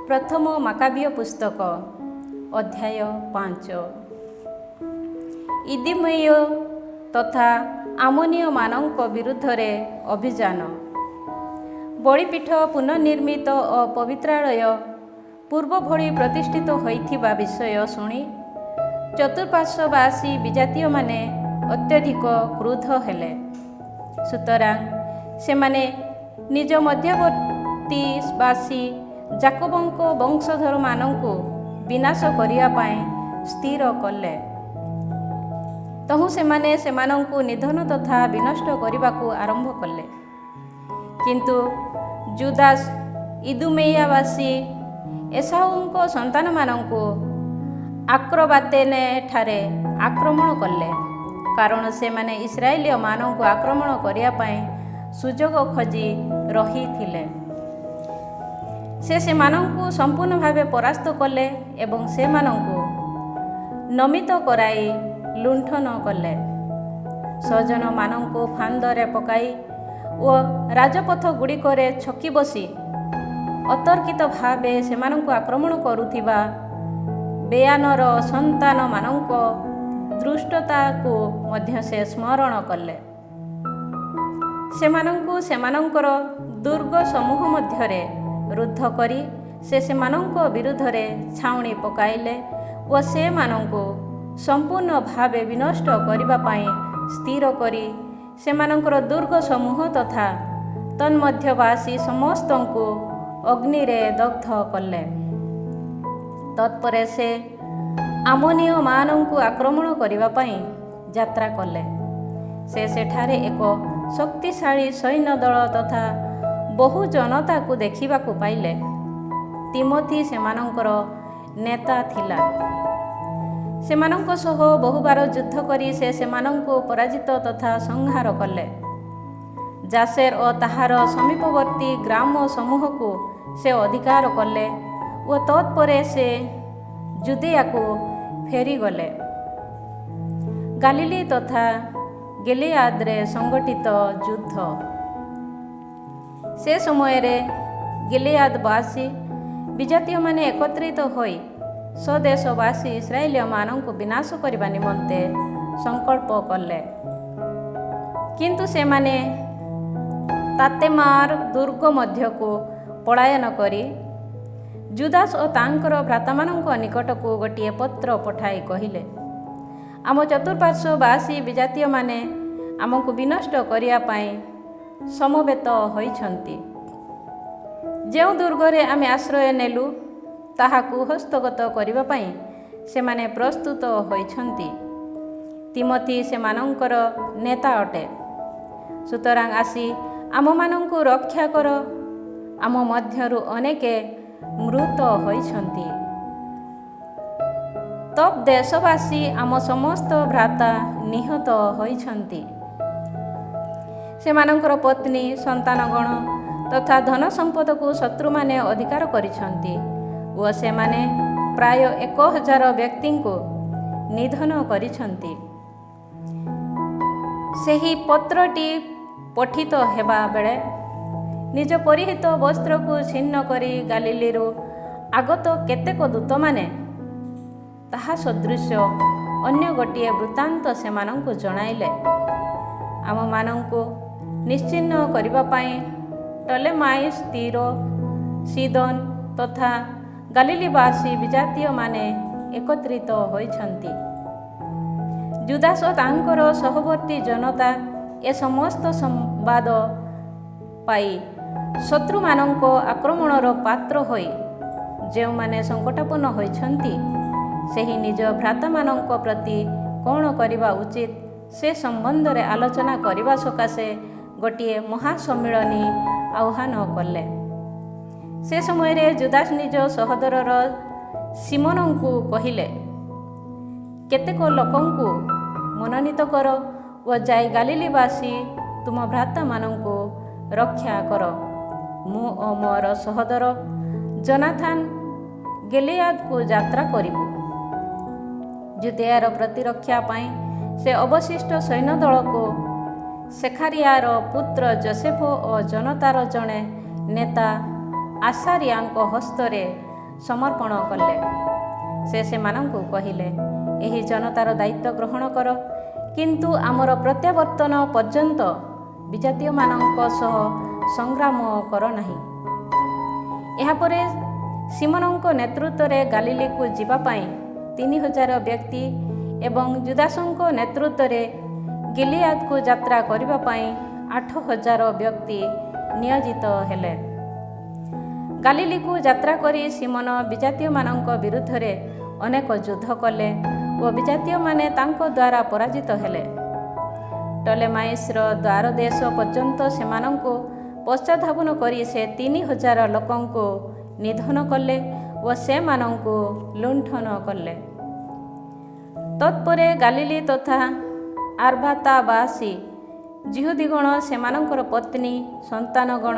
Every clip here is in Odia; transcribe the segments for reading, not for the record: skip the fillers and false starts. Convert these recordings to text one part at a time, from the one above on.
ପ୍ରଥମ ମାକାବୀୟ ପୁସ୍ତକ ଅଧ୍ୟାୟ 5। ଇଦୁମେୟ ତଥା ଆମୋନୀୟମାନଙ୍କ ବିରୁଦ୍ଧରେ ଅଭିଯାନ। ବଳିପୀଠ ପୁନଃନିର୍ମିତ ଓ ପବିତ୍ରାଳୟ ପୂର୍ବ ଭଳି ପ୍ରତିଷ୍ଠିତ ହୋଇଥିବା ବିଷୟ ଶୁଣି ଚତୁଃପାର୍ଶ୍ୱବାସୀ ବିଜାତୀୟମାନେ ଅତ୍ୟଧିକ କ୍ରୁଦ୍ଧ ହେଲେ। ସୁତରାଂ ସେମାନେ ନିଜ ମଧ୍ୟବର୍ତ୍ତୀବାସୀ ଯାକୋବଙ୍କ ବଂଶଧରମାନଙ୍କୁ ବିନାଶ କରିବା ପାଇଁ ସ୍ଥିର କଲେ। ତହୁଁ ସେମାନେ ସେମାନଙ୍କୁ ନିଧନ ତଥା ବିନଷ୍ଟ କରିବାକୁ ଆରମ୍ଭ କଲେ। କିନ୍ତୁ ଜୁଦାସ ଇଦୁମେୟାବାସୀ ଏସାଉଙ୍କ ସନ୍ତାନମାନଙ୍କୁ ଆକ୍ରବାତେନେଠାରେ ଆକ୍ରମଣ କଲେ, କାରଣ ସେମାନେ ଇସ୍ରାଏଲୀୟମାନଙ୍କୁ ଆକ୍ରମଣ କରିବା ପାଇଁ ସୁଯୋଗ ଖୋଜି ରହିଥିଲେ। ସେ ସେମାନଙ୍କୁ ସମ୍ପୂର୍ଣ୍ଣ ଭାବେ ପରାସ୍ତ କଲେ ଏବଂ ସେମାନଙ୍କୁ ନମିତ କରାଇ ଲୁଣ୍ଠନ କଲେ। ସଜ୍ଜନମାନଙ୍କୁ ଫାନ୍ଦରେ ପକାଇ ଓ ରାଜପଥଗୁଡ଼ିକରେ ଛକି ବସି ଅତର୍କିତ ଭାବେ ସେମାନଙ୍କୁ ଆକ୍ରମଣ କରୁଥିବା ବେୟାନର ସନ୍ତାନମାନଙ୍କ ଧୃଷ୍ଟତାକୁ ମଧ୍ୟ ସେ ସ୍ମରଣ କଲେ। ସେମାନଙ୍କୁ ସେମାନଙ୍କର ଦୁର୍ଗ ସମୂହ ମଧ୍ୟରେ ରୁଦ୍ଧ କରି ସେ ସେମାନଙ୍କ ବିରୁଦ୍ଧରେ ଛାଉଣି ପକାଇଲେ ଓ ସେମାନଙ୍କୁ ସମ୍ପୂର୍ଣ୍ଣ ଭାବେ ବିନଷ୍ଟ କରିବା ପାଇଁ ସ୍ଥିର କରି ସେମାନଙ୍କର ଦୁର୍ଗ ସମୂହ ତଥା ତନ୍ମଧ୍ୟବାସୀ ସମସ୍ତଙ୍କୁ ଅଗ୍ନିରେ ଦଗ୍ଧ କଲେ। ତତ୍ପରେ ସେ ଆମୋନୀୟମାନଙ୍କୁ ଆକ୍ରମଣ କରିବା ପାଇଁ ଯାତ୍ରା କଲେ। ସେ ସେଠାରେ ଏକ ଶକ୍ତିଶାଳୀ ସୈନ୍ୟଦଳ ତଥା ବହୁ ଜନତାକୁ ଦେଖିବାକୁ ପାଇଲେ। ତିମୋଥି ସେମାନଙ୍କର ନେତା ଥିଲା। ସେମାନଙ୍କ ସହ ବହୁବାର ଯୁଦ୍ଧ କରି ସେ ସେମାନଙ୍କୁ ପରାଜିତ ତଥା ସଂହାର କଲେ। ଜାସେର ଓ ତାହାର ସମୀପବର୍ତ୍ତୀ ଗ୍ରାମ ସମୂହକୁ ସେ ଅଧିକାର କଲେ ଓ ତତ୍ପରେ ସେ ଜୁଦେୟାକୁ ଫେରିଗଲେ। ଗାଲିଲି ତଥା ଗିଲିଆଦରେ ସଂଗଠିତ ଯୁଦ୍ଧ। ସେ ସମୟରେ ଗିଲିଆଦବାସୀ ବିଜାତୀୟମାନେ ଏକତ୍ରିତ ହୋଇ ସ୍ୱଦେଶବାସୀ ଇସ୍ରାଏଲୀୟମାନଙ୍କୁ ବିନାଶ କରିବା ନିମନ୍ତେ ସଂକଳ୍ପ କଲେ। କିନ୍ତୁ ସେମାନେ ତାତେମାର ଦୁର୍ଗ ମଧ୍ୟକୁ ପଳାୟନ କରି ଜୁଦାସ ଓ ତାଙ୍କର ଭ୍ରାତାମାନଙ୍କ ନିକଟକୁ ଗୋଟିଏ ପତ୍ର ପଠାଇ କହିଲେ, ଆମ ଚତୁଃପାର୍ଶ୍ୱବାସୀ ବିଜାତୀୟମାନେ ଆମକୁ ବିନଷ୍ଟ କରିବା ପାଇଁ ସମବେତ ହୋଇଛନ୍ତି। ଯେଉଁ ଦୁର୍ଗରେ ଆମେ ଆଶ୍ରୟ ନେଲୁ ତାହାକୁ ହସ୍ତଗତ କରିବା ପାଇଁ ସେମାନେ ପ୍ରସ୍ତୁତ ହୋଇଛନ୍ତି। ତିମୋଥି ସେମାନଙ୍କର ନେତା ଅଟେ। ସୁତରାଂ ଆସି ଆମମାନଙ୍କୁ ରକ୍ଷା କର। ଆମ ମଧ୍ୟରୁ ଅନେକ ମୃତ ହୋଇଛନ୍ତି। ତବ୍ ଦେଶବାସୀ ଆମ ସମସ୍ତ ଭ୍ରାତା ନିହତ ହୋଇଛନ୍ତି। ସେମାନଙ୍କର ପତ୍ନୀ ସନ୍ତାନଗଣ ତଥା ଧନ ସମ୍ପଦକୁ ଶତ୍ରୁମାନେ ଅଧିକାର କରିଛନ୍ତି ଓ ସେମାନେ ପ୍ରାୟ 1000 ବ୍ୟକ୍ତିଙ୍କୁ ନିଧନ କରିଛନ୍ତି। ସେହି ପତ୍ରଟି ପଠିତ ହେବା ବେଳେ ନିଜ ପରିହିତ ବସ୍ତ୍ରକୁ ଛିନ୍ନ କରି ଗାଲିଲିରୁ ଆଗତ କେତେକ ଦୂତମାନେ ତାହା ସଦୃଶ ଅନ୍ୟ ଗୋଟିଏ ବୃତ୍ତାନ୍ତ ସେମାନଙ୍କୁ ଜଣାଇଲେ। ଆମମାନଙ୍କୁ ନିଶ୍ଚିହ୍ନ କରିବା ପାଇଁ ଟଲେମାଇସ୍, ତୀର, ସିଦୋନ ତଥା ଗାଲିଲିବାସୀ ବିଜାତୀୟମାନେ ଏକତ୍ରିତ ହୋଇଛନ୍ତି। ଜୁଦାସ ଓ ତାଙ୍କର ସହବର୍ତ୍ତୀ ଜନତା ଏ ସମସ୍ତ ସମ୍ବାଦ ପାଇ ଶତ୍ରୁମାନଙ୍କ ଆକ୍ରମଣର ପାତ୍ର ହୋଇ ଯେଉଁମାନେ ସଙ୍କଟାପନ୍ନ ହୋଇଛନ୍ତି ସେହି ନିଜ ଭ୍ରାତାମାନଙ୍କ ପ୍ରତି କ'ଣ କରିବା ଉଚିତ ସେ ସମ୍ବନ୍ଧରେ ଆଲୋଚନା କରିବା ସକାଶେ ଗୋଟିଏ ମହାସମ୍ମିଳନୀ ଆହ୍ୱାନ କଲେ। ସେ ସମୟରେ ଜୁଦାସ ନିଜ ସହୋଦର ସିମୋନଙ୍କୁ କହିଲେ, କେତେକ ଲୋକଙ୍କୁ ମନୋନୀତ କର ଓ ଯାଇ ଗାଲିଲିବାସୀ ତୁମ ଭ୍ରାତାମାନଙ୍କୁ ରକ୍ଷା କର। ମୁଁ ଓ ମୋର ସହୋଦର ଜୋନାଥନ ଗିଲିଆଦକୁ ଯାତ୍ରା କରିବୁ। ଜୁଦେୟାର ପ୍ରତିରକ୍ଷା ପାଇଁ ସେ ଅବଶିଷ୍ଟ ସୈନ୍ୟଦଳକୁ ସେଖାରିଆର ପୁତ୍ର ଯୋସେଫ ଓ ଜନତାର ଜଣେ ନେତା ଆସାରିଆଙ୍କ ହସ୍ତରେ ସମର୍ପଣ କଲେ। ସେ ସେମାନଙ୍କୁ କହିଲେ, ଏହି ଜନତାର ଦାୟିତ୍ୱ ଗ୍ରହଣ କର, କିନ୍ତୁ ଆମର ପ୍ରତ୍ୟାବର୍ତ୍ତନ ପର୍ଯ୍ୟନ୍ତ ବିଜାତୀୟମାନଙ୍କ ସହ ସଂଗ୍ରାମ କର ନାହିଁ। ଏହାପରେ ସିମୋନଙ୍କ ନେତୃତ୍ୱରେ ଗାଲିଲୀକୁ ଯିବା ପାଇଁ 3000 ବ୍ୟକ୍ତି ଏବଂ ଜୁଦାସଙ୍କ ନେତୃତ୍ୱରେ ଗିଲିଆଦକୁ ଯାତ୍ରା କରିବା ପାଇଁ 8000 ବ୍ୟକ୍ତି ନିୟୋଜିତ ହେଲେ। ଗାଲିଲୀକୁ ଯାତ୍ରା କରି ସିମୋନ ବିଜାତୀୟମାନଙ୍କ ବିରୁଦ୍ଧରେ ଅନେକ ଯୁଦ୍ଧ କଲେ ଓ ବିଜାତୀୟମାନେ ତାଙ୍କ ଦ୍ୱାରା ପରାଜିତ ହେଲେ। ଟଲେମାଇସ୍ର ଦ୍ୱାରଦେଶ ପର୍ଯ୍ୟନ୍ତ ସେମାନଙ୍କୁ ପଶ୍ଚାଧାବନ କରି ସେ 3000 ଲୋକଙ୍କୁ ନିଧନ କଲେ ଓ ସେମାନଙ୍କୁ ଲୁଣ୍ଠନ କଲେ। ତତ୍ପରେ ଗାଲିଲୀ ତଥା ଆର୍ବାତାବାସୀ ଯିହୁଦୀଗଣ ସେମାନଙ୍କର ପତ୍ନୀ, ସନ୍ତାନଗଣ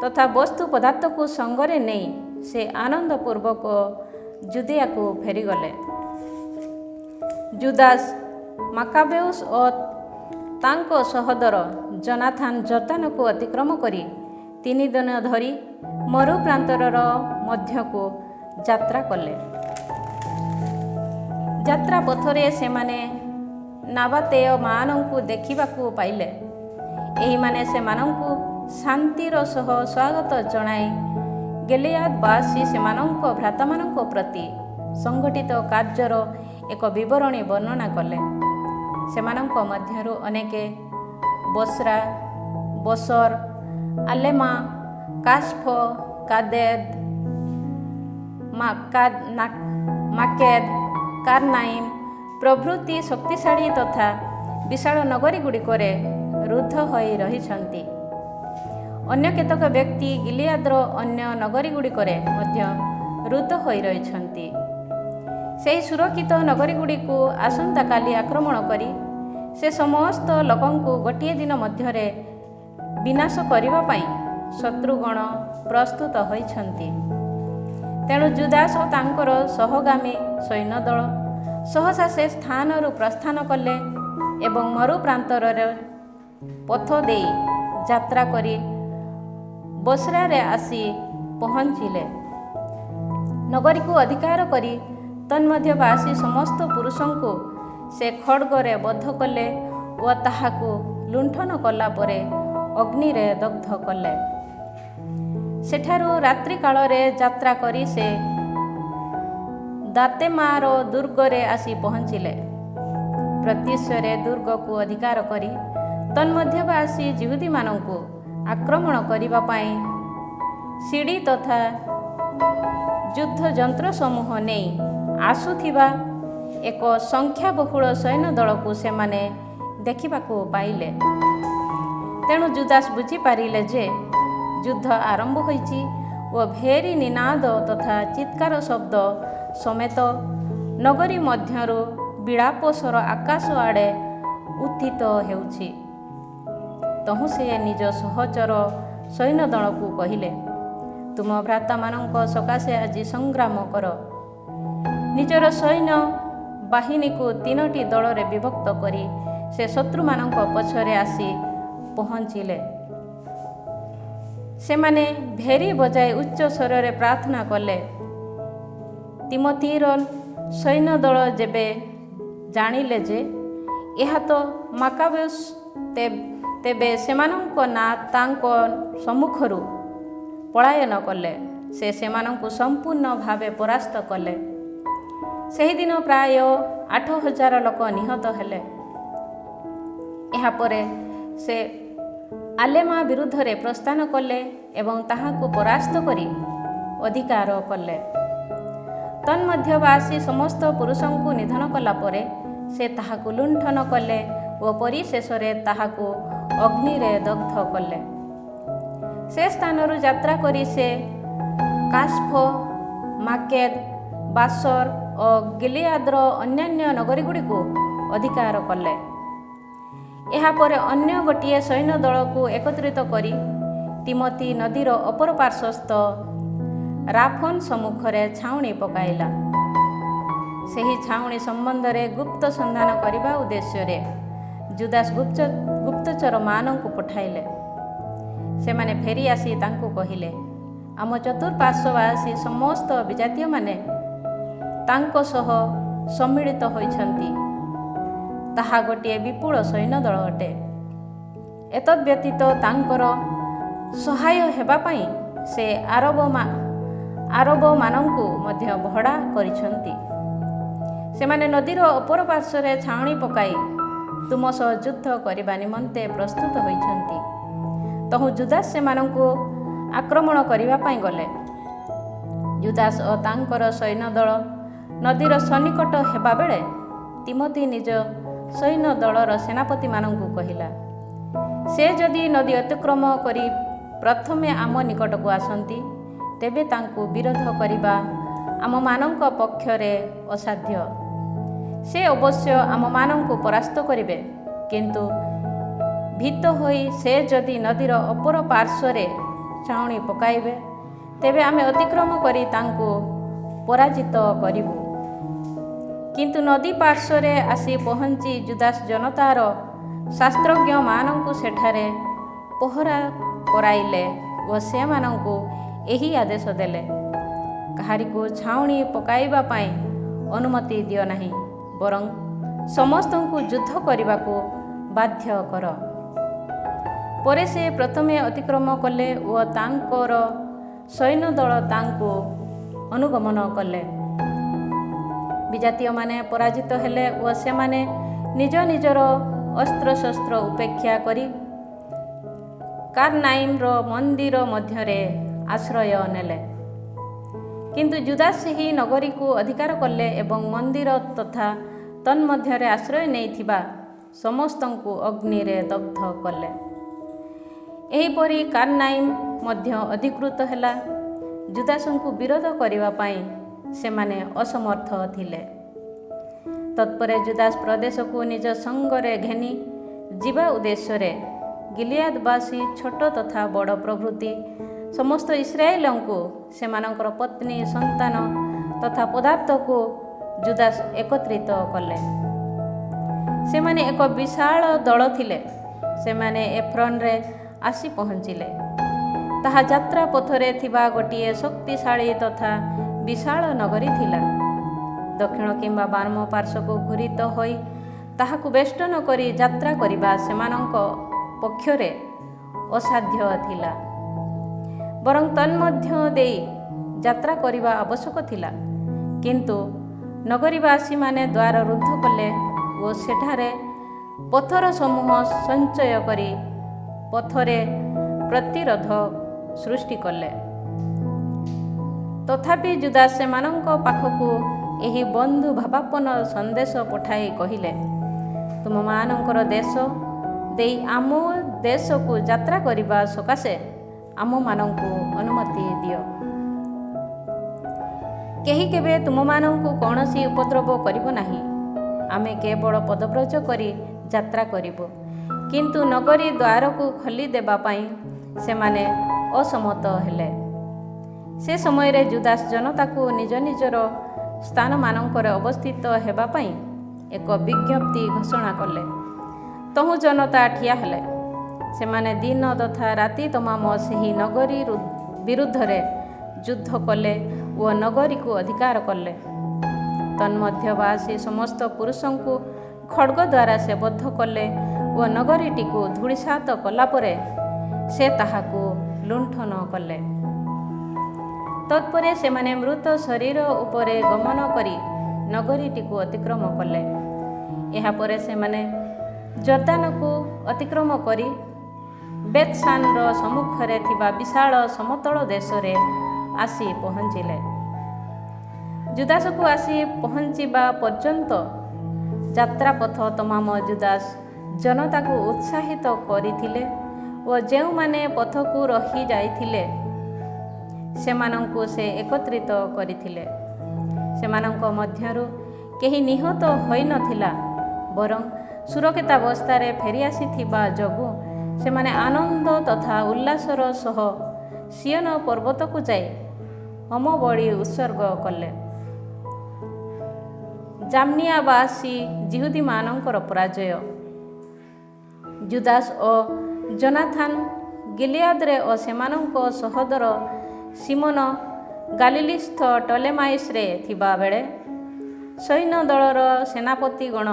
ତଥା ବସ୍ତୁ ପଦାର୍ଥକୁ ସଙ୍ଗରେ ନେଇ ସେ ଆନନ୍ଦପୂର୍ବକ ଜୁଦିଆକୁ ଫେରିଗଲେ। ଜୁଦାସ ମାକାବେଉସ ଓ ତାଙ୍କ ସହୋଦର ଜୋନାଥାନ ଜର୍ଦାନକୁ ଅତିକ୍ରମ କରି 3 ଦିନ ଧରି ମରୁ ପ୍ରାନ୍ତରର ମଧ୍ୟକୁ ଯାତ୍ରା କଲେ। ଯାତ୍ରା ପଥରେ ସେମାନେ ନାବାତେୟମାନଙ୍କୁ ଦେଖିବାକୁ ପାଇଲେ। ଏହିମାନେ ସେମାନଙ୍କୁ ଶାନ୍ତିର ସହ ସ୍ୱାଗତ ଜଣାଇ ଗିଲିଆଦବାସୀ ସେମାନଙ୍କ ଭ୍ରାତାମାନଙ୍କ ପ୍ରତି ସଂଗଠିତ କାର୍ଯ୍ୟର ଏକ ବିବରଣୀ ବର୍ଣ୍ଣନା କଲେ। ସେମାନଙ୍କ ମଧ୍ୟରୁ ଅନେକ ବୋସ୍ରା, ବୋସର, ଆଲେମା, କାଶଫ, କାଦେଦ, ମାକେଦ, କାର୍ନାଇମ ପ୍ରଭୃତି ଶକ୍ତିଶାଳୀ ତଥା ବିଶାଳ ନଗରୀଗୁଡ଼ିକରେ ରୁଦ୍ଧ ହୋଇ ରହିଛନ୍ତି। ଅନ୍ୟ କେତେକ ବ୍ୟକ୍ତି ଗିଲିଆଦର ଅନ୍ୟ ନଗରୀଗୁଡ଼ିକରେ ମଧ୍ୟ ରୁଦ୍ଧ ହୋଇ ରହିଛନ୍ତି। ସେହି ସୁରକ୍ଷିତ ନଗରୀଗୁଡ଼ିକୁ ଆସନ୍ତାକାଲି ଆକ୍ରମଣ କରି ସେ ସମସ୍ତ ଲୋକଙ୍କୁ ଗୋଟିଏ ଦିନ ମଧ୍ୟରେ ବିନାଶ କରିବା ପାଇଁ ଶତ୍ରୁଗଣ ପ୍ରସ୍ତୁତ ହୋଇଛନ୍ତି। ତେଣୁ ଜୁଦାସ ଓ ତାଙ୍କର ସହଗାମୀ ସୈନ୍ୟଦଳ ସହସା ସେ ସ୍ଥାନରୁ ପ୍ରସ୍ଥାନ କଲେ ଏବଂ ମରୁ ପ୍ରାନ୍ତରରେ ପଥ ଦେଇ ଯାତ୍ରା କରି ବୋସ୍ରାରେ ଆସି ପହଞ୍ଚିଲେ। ନଗରୀକୁ ଅଧିକାର କରି ତନ୍ମଧ୍ୟବାସୀ ସମସ୍ତ ପୁରୁଷଙ୍କୁ ସେ ଖଡ୍ଗରେ ବଧ କଲେ ଓ ତାହାକୁ ଲୁଣ୍ଠନ କଲା ପରେ ଅଗ୍ନିରେ ଦଗ୍ଧ କଲେ। ସେଠାରୁ ରାତ୍ରି କାଳରେ ଯାତ୍ରା କରି ସେ ଦାତେମାର ଦୁର୍ଗରେ ଆସି ପହଞ୍ଚିଲେ। ପ୍ରତ୍ୟୁଷରେ ଦୁର୍ଗକୁ ଅଧିକାର କରି ତନ୍ମଧ୍ୟବାସୀ ଯିହୁଦୀମାନଙ୍କୁ ଆକ୍ରମଣ କରିବା ପାଇଁ ସିଡ଼ି ତଥା ଯୁଦ୍ଧ ଯନ୍ତ୍ର ସମୂହ ନେଇ ଆସୁଥିବା ଏକ ସଂଖ୍ୟାବହୁଳ ସୈନ୍ୟ ଦଳକୁ ସେମାନେ ଦେଖିବାକୁ ପାଇଲେ। ତେଣୁ ଜୁଦାସ ବୁଝିପାରିଲେ ଯେ ଯୁଦ୍ଧ ଆରମ୍ଭ ହୋଇଛି ଓ ଭେରୀ ନିନାଦ ତଥା ଚିତ୍କାର ଶବ୍ଦ ସମେତ ନଗରୀ ମଧ୍ୟରୁ ବିଳାପ ସ୍ୱର ଆକାଶ ଆଡ଼େ ଉତ୍ଥିତ ହେଉଛି। ତହୁଁ ସେ ନିଜ ସହଚର ସୈନ୍ୟଦଳକୁ କହିଲେ, ତୁମ ଭ୍ରାତାମାନଙ୍କ ସକାଶେ ଆଜି ସଂଗ୍ରାମ କର। ନିଜର ସୈନ୍ୟ ବାହିନୀକୁ 3ଟି ଦଳରେ ବିଭକ୍ତ କରି ସେ ଶତ୍ରୁମାନଙ୍କ ପଛରେ ଆସି ପହଞ୍ଚିଲେ। ସେମାନେ ଭେରୀ ବଜାଇ ଉଚ୍ଚ ସ୍ୱରରେ ପ୍ରାର୍ଥନା କଲେ। ତିମୋଥିର ସୈନ୍ୟଦଳ ଯେବେ ଜାଣିଲେ ଯେ ଏହା ତ ମାକାବେଉସ, ତେବେ ସେମାନଙ୍କ ନାଁ ତାଙ୍କ ସମ୍ମୁଖରୁ ପଳାୟନ କଲେ। ସେ ସେମାନଙ୍କୁ ସମ୍ପୂର୍ଣ୍ଣ ଭାବେ ପରାସ୍ତ କଲେ। ସେହିଦିନ ପ୍ରାୟ 8000 ଲୋକ ନିହତ ହେଲେ। ଏହାପରେ ସେ ଆଲେମା ବିରୁଦ୍ଧରେ ପ୍ରସ୍ଥାନ କଲେ ଏବଂ ତାହାକୁ ପରାସ୍ତ କରି ଅଧିକାର କଲେ। ତନ୍ମଧ୍ୟବାସୀ ସମସ୍ତ ପୁରୁଷଙ୍କୁ ନିଧନ କଲା ପରେ ସେ ତାହାକୁ ଲୁଣ୍ଠନ କଲେ ଓ ପରିଶେଷରେ ତାହାକୁ ଅଗ୍ନିରେ ଦଗ୍ଧ କଲେ। ସେ ସ୍ଥାନରୁ ଯାତ୍ରା କରି ସେ କାଶଫ, ମାକେଦ, ବାସର ଓ ଗିଲିଆଦର ଅନ୍ୟାନ୍ୟ ନଗରୀଗୁଡ଼ିକୁ ଅଧିକାର କଲେ। ଏହାପରେ ଅନ୍ୟ ଗୋଟିଏ ସୈନ୍ୟ ଦଳକୁ ଏକତ୍ରିତ କରି ତିମୋଥି ନଦୀର ଅପର ପାର୍ଶ୍ୱସ୍ଥ ରାଫନ ସମ୍ମୁଖରେ ଛାଉଣି ପକାଇଲା। ସେହି ଛାଉଣି ସମ୍ବନ୍ଧରେ ଗୁପ୍ତ ସନ୍ଧାନ କରିବା ଉଦ୍ଦେଶ୍ୟରେ ଜୁଦାସ ଗୁପ୍ତଚରମାନଙ୍କୁ ପଠାଇଲେ। ସେମାନେ ଫେରି ଆସି ତାଙ୍କୁ କହିଲେ, ଆମ ଚତୁଃପାର୍ଶ୍ୱବାସୀ ସମସ୍ତ ବିଜାତୀୟମାନେ ତାଙ୍କ ସହ ସମ୍ମିଳିତ ହୋଇଛନ୍ତି। ତାହା ଗୋଟିଏ ବିପୁଳ ସୈନ୍ୟଦଳ ଅଟେ। ଏତଦ୍‌ବ୍ୟତୀତ ତାଙ୍କର ସହାୟ ହେବା ପାଇଁ ସେ ଆରବମାନଙ୍କୁ ମଧ୍ୟ ଭଡ଼ା କରିଛନ୍ତି। ସେମାନେ ନଦୀର ଅପର ପାର୍ଶ୍ୱରେ ଛାଉଣି ପକାଇ ତୁମ ସହ ଯୁଦ୍ଧ କରିବା ନିମନ୍ତେ ପ୍ରସ୍ତୁତ ହୋଇଛନ୍ତି। ତହୁଁ ଜୁଦାସ ସେମାନଙ୍କୁ ଆକ୍ରମଣ କରିବା ପାଇଁ ଗଲେ। ଜୁଦାସ ଓ ତାଙ୍କର ସୈନ୍ୟଦଳ ନଦୀର ସନ୍ନିକଟ ହେବା ବେଳେ ତିମୋଥି ନିଜ ସୈନ୍ୟଦଳର ସେନାପତିମାନଙ୍କୁ କହିଲା, ସେ ଯଦି ନଦୀ ଅତିକ୍ରମ କରି ପ୍ରଥମେ ଆମ ନିକଟକୁ ଆସନ୍ତି, ତେବେ ତାଙ୍କୁ ବିରୋଧ କରିବା ଆମମାନଙ୍କ ପକ୍ଷରେ ଅସାଧ୍ୟ। ସେ ଅବଶ୍ୟ ଆମମାନଙ୍କୁ ପରାସ୍ତ କରିବେ, କିନ୍ତୁ ଭୀତ ହୋଇ ସେ ଯଦି ନଦୀର ଅପର ପାର୍ଶ୍ୱରେ ଛାଉଣି ପକାଇବେ, ତେବେ ଆମେ ଅତିକ୍ରମ କରି ତାଙ୍କୁ ପରାଜିତ କରିବୁ। କିନ୍ତୁ ନଦୀ ପାର୍ଶ୍ୱରେ ଆସି ପହଞ୍ଚି ଜୁଦାସ ଜନତାର ଶାସ୍ତ୍ରଜ୍ଞମାନଙ୍କୁ ସେଠାରେ ପହରା କରାଇଲେ ଓ ସେମାନଙ୍କୁ ଏହି ଆଦେଶ ଦେଲେ, କାହାରିକୁ ଛାଉଣି ପକାଇବା ପାଇଁ ଅନୁମତି ଦିଅ ନାହିଁ, ବରଂ ସମସ୍ତଙ୍କୁ ଯୁଦ୍ଧ କରିବାକୁ ବାଧ୍ୟ କର। ପରେ ସେ ପ୍ରଥମେ ଅତିକ୍ରମ କଲେ ଓ ତାଙ୍କର ସୈନ୍ୟଦଳ ତାଙ୍କୁ ଅନୁଗମନ କଲେ। ବିଜାତୀୟମାନେ ପରାଜିତ ହେଲେ ଓ ସେମାନେ ନିଜ ନିଜର ଅସ୍ତ୍ରଶସ୍ତ୍ର ଉପେକ୍ଷା କରି କାର୍ନାଇମ୍‌ର ମନ୍ଦିର ମଧ୍ୟରେ ଆଶ୍ରୟ ନେଲେ। କିନ୍ତୁ ଜୁଦାସ ସେହି ନଗରୀକୁ ଅଧିକାର କଲେ ଏବଂ ମନ୍ଦିର ତଥା ତନ୍ମଧ୍ୟରେ ଆଶ୍ରୟ ନେଇଥିବା ସମସ୍ତଙ୍କୁ ଅଗ୍ନିରେ ଦଗ୍ଧ କଲେ। ଏହିପରି କାର୍ନାଇମ୍ ମଧ୍ୟ ଅଧିକୃତ ହେଲା। ଜୁଦାସଙ୍କୁ ବିରୋଧ କରିବା ପାଇଁ ସେମାନେ ଅସମର୍ଥ ଥିଲେ। ତତ୍ପରେ ଜୁଦାସ ପ୍ରଦେଶକୁ ନିଜ ସଙ୍ଗରେ ଘେନି ଯିବା ଉଦ୍ଦେଶ୍ୟରେ ଗିଲିଆଦବାସୀ ଛୋଟ ତଥା ବଡ଼ ପ୍ରଭୃତି ସମସ୍ତ ଇସ୍ରାଏଲଙ୍କୁ, ସେମାନଙ୍କର ପତ୍ନୀ, ସନ୍ତାନ ତଥା ପଦାର୍ଥକୁ ଜୁଦାସ ଏକତ୍ରିତ କଲେ। ସେମାନେ ଏକ ବିଶାଳ ଦଳ ଥିଲେ। ସେମାନେ ଏଫ୍ରୋନରେ ଆସି ପହଞ୍ଚିଲେ। ତାହା ଯାତ୍ରା ପଥରେ ଥିବା ଗୋଟିଏ ଶକ୍ତିଶାଳୀ ତଥା ବିଶାଳ ନଗରୀ ଥିଲା। ଦକ୍ଷିଣ କିମ୍ବା ବାମ ପାର୍ଶ୍ୱକୁ ଘୂରିତ ହୋଇ ତାହାକୁ ବେଷ୍ଟନ କରି ଯାତ୍ରା କରିବା ସେମାନଙ୍କ ପକ୍ଷରେ ଅସାଧ୍ୟ ଥିଲା, ବରଂ ତନ୍ମଧ୍ୟ ଦେଇ ଯାତ୍ରା କରିବା ଆବଶ୍ୟକ ଥିଲା। କିନ୍ତୁ ନଗରୀବାସୀମାନେ ଦ୍ୱାର ରୁଦ୍ଧ କଲେ ଓ ସେଠାରେ ପଥର ସମୂହ ସଞ୍ଚୟ କରି ପଥରେ ପ୍ରତିରୋଧ ସୃଷ୍ଟି କଲେ। ତଥାପି ଜୁଦାସ ସେମାନଙ୍କ ପାଖକୁ ଏହି ବନ୍ଧୁ ଭାବାପନ୍ନ ସନ୍ଦେଶ ପଠାଇ କହିଲେ, ତୁମମାନଙ୍କର ଦେଶ ଦେଇ ଆମ ଦେଶକୁ ଯାତ୍ରା କରିବା ସକାଶେ ଆମମାନଙ୍କୁ ଅନୁମତି ଦିଅ। କେହି କେବେ ତୁମମାନଙ୍କୁ କୌଣସି ଉପଦ୍ରବ କରିବ ନାହିଁ। ଆମେ କେବଳ ପଦବ୍ରଜ କରି ଯାତ୍ରା କରିବୁ। କିନ୍ତୁ ନଗରୀ ଦ୍ୱାରକୁ ଖୋଲିଦେବା ପାଇଁ ସେମାନେ ଅସମ୍ମତ ହେଲେ। ସେ ସମୟରେ ଜୁଦାସ ଜନତାକୁ ନିଜ ନିଜର ସ୍ଥାନମାନଙ୍କରେ ଅବସ୍ଥିତ ହେବା ପାଇଁ ଏକ ବିଜ୍ଞପ୍ତି ଘୋଷଣା କଲେ। ତହୁଁ ଜନତା ଠିଆ ହେଲେ। ସେମାନେ ଦିନ ତଥା ରାତି ତମାମ ସେହି ନଗରୀ ବିରୁଦ୍ଧରେ ଯୁଦ୍ଧ କଲେ ଓ ନଗରୀକୁ ଅଧିକାର କଲେ। ତନ୍ମଧ୍ୟବାସୀ ସମସ୍ତ ପୁରୁଷଙ୍କୁ ଖଡ୍ଗ ଦ୍ୱାରା ସେ ବଦ୍ଧ କଲେ ଓ ନଗରୀଟିକୁ ଧୂଳିସାତ କଲା ପରେ ସେ ତାହାକୁ ଲୁଣ୍ଠନ କଲେ। ତତ୍ପରେ ସେମାନେ ମୃତ ଶରୀର ଉପରେ ଗମନ କରି ନଗରୀଟିକୁ ଅତିକ୍ରମ କଲେ। ଏହାପରେ ସେମାନେ ଜର୍ଦାନକୁ ଅତିକ୍ରମ କରି ବେତ୍‌ସାନର ସମ୍ମୁଖରେ ଥିବା ବିଶାଳ ସମତଳ ଦେଶରେ ଆସି ପହଞ୍ଚିଲେ। ଜୁଦାସକୁ ଆସି ପହଞ୍ଚିବା ପର୍ଯ୍ୟନ୍ତ ଯାତ୍ରାପଥ ତମାମ ଜୁଦାସ ଜନତାକୁ ଉତ୍ସାହିତ କରିଥିଲେ ଓ ଯେଉଁମାନେ ପଥକୁ ରହିଯାଇଥିଲେ ସେମାନଙ୍କୁ ସେ ଏକତ୍ରିତ କରିଥିଲେ। ସେମାନଙ୍କ ମଧ୍ୟରୁ କେହି ନିହତ ହୋଇନଥିଲା, ବରଂ ସୁରକ୍ଷିତାବସ୍ଥାରେ ଫେରିଆସିଥିବା ଯୋଗୁଁ ସେମାନେ ଆନନ୍ଦ ତଥା ଉଲ୍ଲାସର ସହ ସିୟନ ପର୍ବତକୁ ଯାଇ ହୋମବଳି ଉତ୍ସର୍ଗ କଲେ। ଜାମ୍ନିଆବାସୀ ଯିହୁଦୀମାନଙ୍କର ପରାଜୟ। ଜୁଦାସ ଓ ଯୋନାଥାନ ଗିଲିଆଦରେ ଓ ସେମାନଙ୍କ ସହୋଦର ସିମୋନ ଗାଲିଲିସ୍ଥ ଟଲେମାଇସ୍ରେ ଥିବାବେଳେ ସୈନ୍ୟ ଦଳର ସେନାପତିଗଣ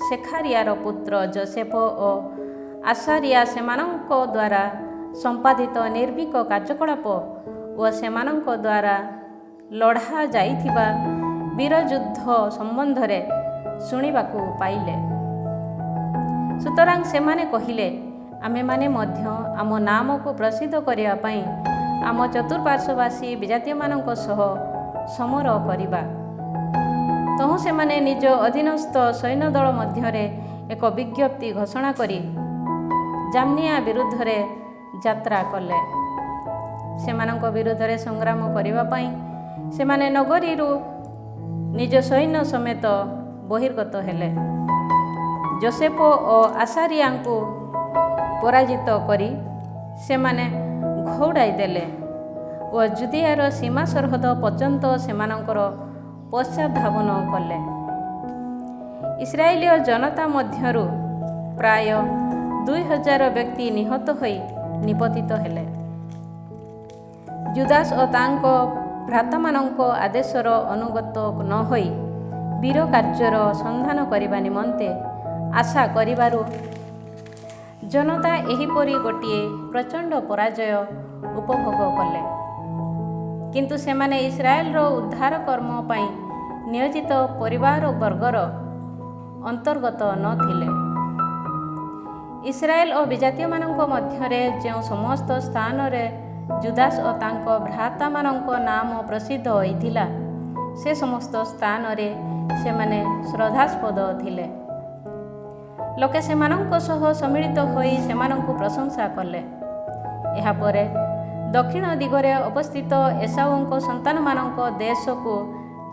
ସେଖାରିଆର ପୁତ୍ର ଯୋସେଫ ଓ ଆସାରିଆ ସେମାନଙ୍କ ଦ୍ୱାରା ସମ୍ପାଦିତ ନିର୍ଭୀକ କାର୍ଯ୍ୟକଳାପ ଓ ସେମାନଙ୍କ ଦ୍ୱାରା ଲଢ଼ା ଯାଇଥିବା ବୀରଯୁଦ୍ଧ ସମ୍ବନ୍ଧରେ ଶୁଣିବାକୁ ପାଇଲେ। ସୁତରାଂ ସେମାନେ କହିଲେ, ଆମେମାନେ ମଧ୍ୟ ଆମ ନାମକୁ ପ୍ରସିଦ୍ଧ କରିବା ପାଇଁ ଆମ ଚତୁଃପାର୍ଶ୍ୱବାସୀ ବିଜାତୀୟମାନଙ୍କ ସହ ସମର କରିବା। ତହୁଁ ସେମାନେ ନିଜ ଅଧୀନସ୍ଥ ସୈନ୍ୟଦଳ ମଧ୍ୟରେ ଏକ ବିଜ୍ଞପ୍ତି ଘୋଷଣା କରି ଜାମ୍ନିଆ ବିରୁଦ୍ଧରେ ଯାତ୍ରା କଲେ। ସେମାନଙ୍କ ବିରୁଦ୍ଧରେ ସଂଗ୍ରାମ କରିବା ପାଇଁ ସେମାନେ ନଗରୀରୁ ନିଜ ସୈନ୍ୟ ସମେତ ବହିର୍ଗତ ହେଲେ। ଯୋସେଫ ଓ ଆସାରିଆଙ୍କୁ ପରାଜିତ କରି ସେମାନେ ଘଉଡ଼ାଇ ଦେଲେ ଓ ଜୁଦିଆର ସୀମା ସରହଦ ପର୍ଯ୍ୟନ୍ତ ସେମାନଙ୍କର ପଶ୍ଚାତଧାବନ କଲେ। ଇସ୍ରାଏଲୀୟ ଜନତା ମଧ୍ୟରୁ ପ୍ରାୟ 2000 ବ୍ୟକ୍ତି ନିହତ ହୋଇ ନିପତିତ ହେଲେ। ଜୁଦାସ ଓ ତାଙ୍କ ଭ୍ରାତାମାନଙ୍କ ଆଦେଶର ଅନୁଗତ ନ ହୋଇ ବୀର କାର୍ଯ୍ୟର ସନ୍ଧାନ କରିବା ନିମନ୍ତେ ଆଶା କରିବାରୁ ଜନତା ଏହିପରି ଗୋଟିଏ ପ୍ରଚଣ୍ଡ ପରାଜୟ ଉପଭୋଗ କଲେ। କିନ୍ତୁ ସେମାନେ ଇସ୍ରାଏଲର ଉଦ୍ଧାର କର୍ମ ପାଇଁ ନିୟୋଜିତ ପରିବାର ବର୍ଗର ଅନ୍ତର୍ଗତ ନଥିଲେ। ଇସ୍ରାଏଲ ଓ ବିଜାତୀୟମାନଙ୍କ ମଧ୍ୟରେ ଯେଉଁ ସମସ୍ତ ସ୍ଥାନରେ ଜୁଦାସ ଓ ତାଙ୍କ ଭ୍ରାତାମାନଙ୍କ ନାମ ପ୍ରସିଦ୍ଧ ହୋଇଥିଲା, ସେ ସମସ୍ତ ସ୍ଥାନରେ ସେମାନେ ଶ୍ରଦ୍ଧାସ୍ପଦ ଥିଲେ। ଲୋକେ ସେମାନଙ୍କ ସହ ସମ୍ମିଳିତ ହୋଇ ସେମାନଙ୍କୁ ପ୍ରଶଂସା କଲେ। ଏହାପରେ ଦକ୍ଷିଣ ଦିଗରେ ଅବସ୍ଥିତ ଏସାଉଙ୍କ ସନ୍ତାନମାନଙ୍କ ଦେଶକୁ